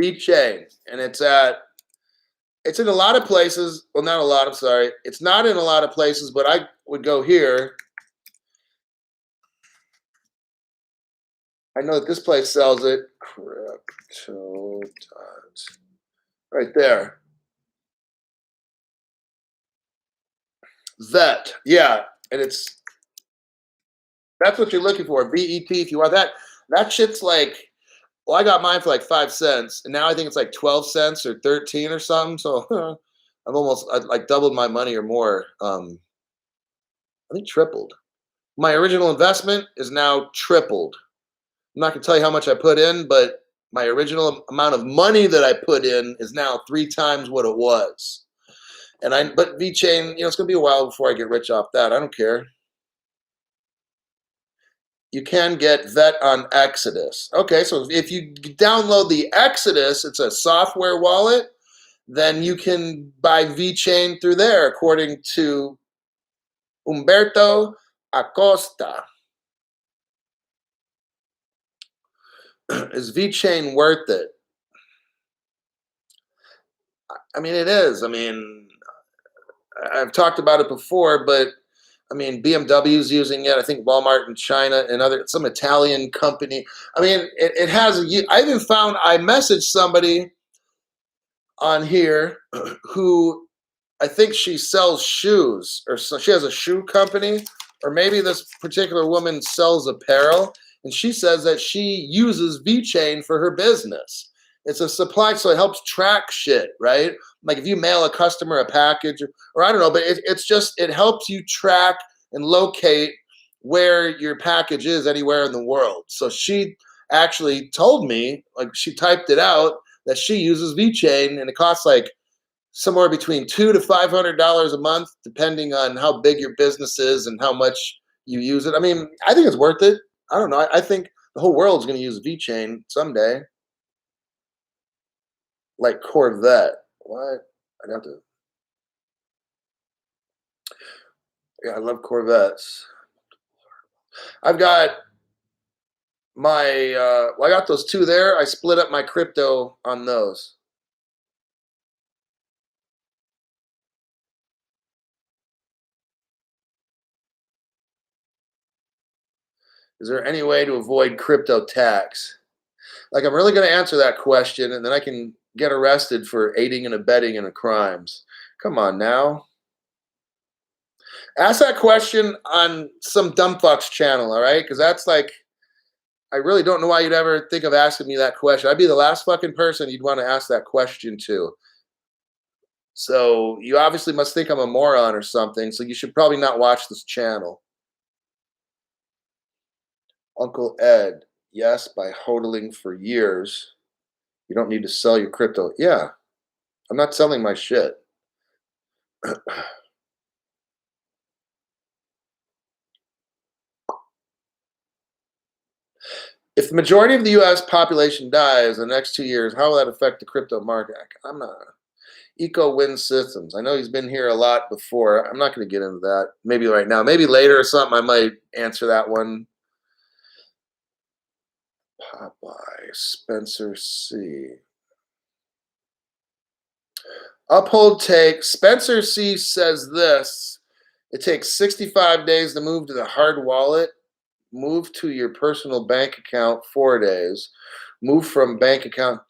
[SPEAKER 1] VeChain, and it's in a lot of places. Well, not a lot. I'm sorry. It's not in a lot of places, but I would go here. I know that this place sells it. Crypto times. Right there. Yeah. And that's what you're looking for. VET, if you want that. That shit's like, well, I got mine for like 5 cents, and now I think it's like 12 cents or 13 or something. So I like doubled my money or more. I think tripled. My original investment is now tripled. I'm not gonna tell you how much I put in, but my original amount of money that I put in is now 3 times what it was. But VeChain, it's gonna be a while before I get rich off that. I don't care. You can get Vet on Exodus. Okay, so if you download the Exodus, it's a software wallet, then you can buy VeChain through there, according to Humberto Acosta. Is VeChain worth it? I mean, it is. I mean, I've talked about it before, but I mean, BMW's using it. I think Walmart in China and some Italian company. I mean, it has. I even found I messaged somebody on here who I think she sells shoes, or so she has a shoe company, or maybe this particular woman sells apparel, and she says that she uses VeChain for her business. It's a supply, so it helps track shit, right? Like if you mail a customer a package, or I don't know, but it helps you track and locate where your package is anywhere in the world. So she actually told me, like she typed it out, that she uses VeChain, and it costs like somewhere between $200 to $500 a month, depending on how big your business is and how much you use it. I mean, I think it's worth it. I don't know. I think the whole world's going to use VeChain someday. Like Corvette. What? I'd have to. Yeah, I love Corvettes. I've got I got those two there. I split up my crypto on those. Is there any way to avoid crypto tax? Like, I'm really going to answer that question, and then I can get arrested for aiding and abetting in a crimes. Come on now. Ask that question on some dumb fucks channel, all right? Because that's like, I really don't know why you'd ever think of asking me that question. I'd be the last fucking person you'd want to ask that question to. So you obviously must think I'm a moron or something, so you should probably not watch this channel. Uncle Ed, yes, by hodling for years. You don't need to sell your crypto. Yeah, I'm not selling my shit. If the majority of the U.S. population dies in the next 2 years, how will that affect the crypto market? I'm not. Eco Win Systems. I know he's been here a lot before. I'm not going to get into that. Maybe right now. Maybe later or something. I might answer that one. Popeye. Spencer C. Uphold take. Spencer C says this. It takes 65 days to move to the hard wallet. Move to your personal bank account 4 days. Move from bank account.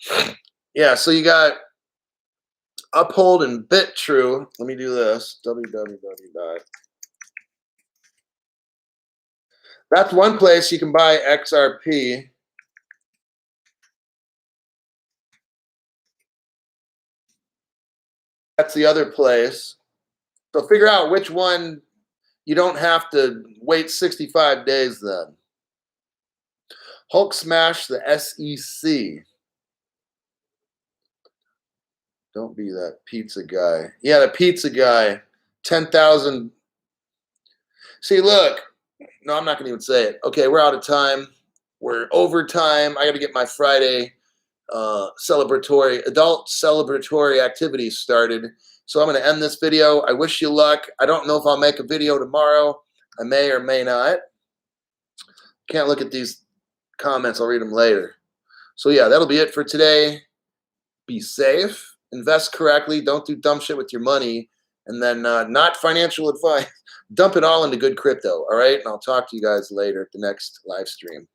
[SPEAKER 1] Yeah, so you got Uphold and BitTrue. Let me do this. www. That's one place you can buy XRP. That's the other place. So figure out which one you don't have to wait 65 days then. Hulk smash the SEC. Don't be that pizza guy. Yeah, the pizza guy. 10,000. See, look. No, I'm not going to even say it. Okay, we're out of time. We're over time. I got to get my Friday adult celebratory activities started. So I'm going to end this video. I wish you luck. I don't know if I'll make a video tomorrow. I may or may not. Can't look at these comments. I'll read them later. So yeah, that'll be it for today. Be safe. Invest correctly. Don't do dumb shit with your money. And then not financial advice. Dump it all into good crypto. All right? And I'll talk to you guys later at the next live stream.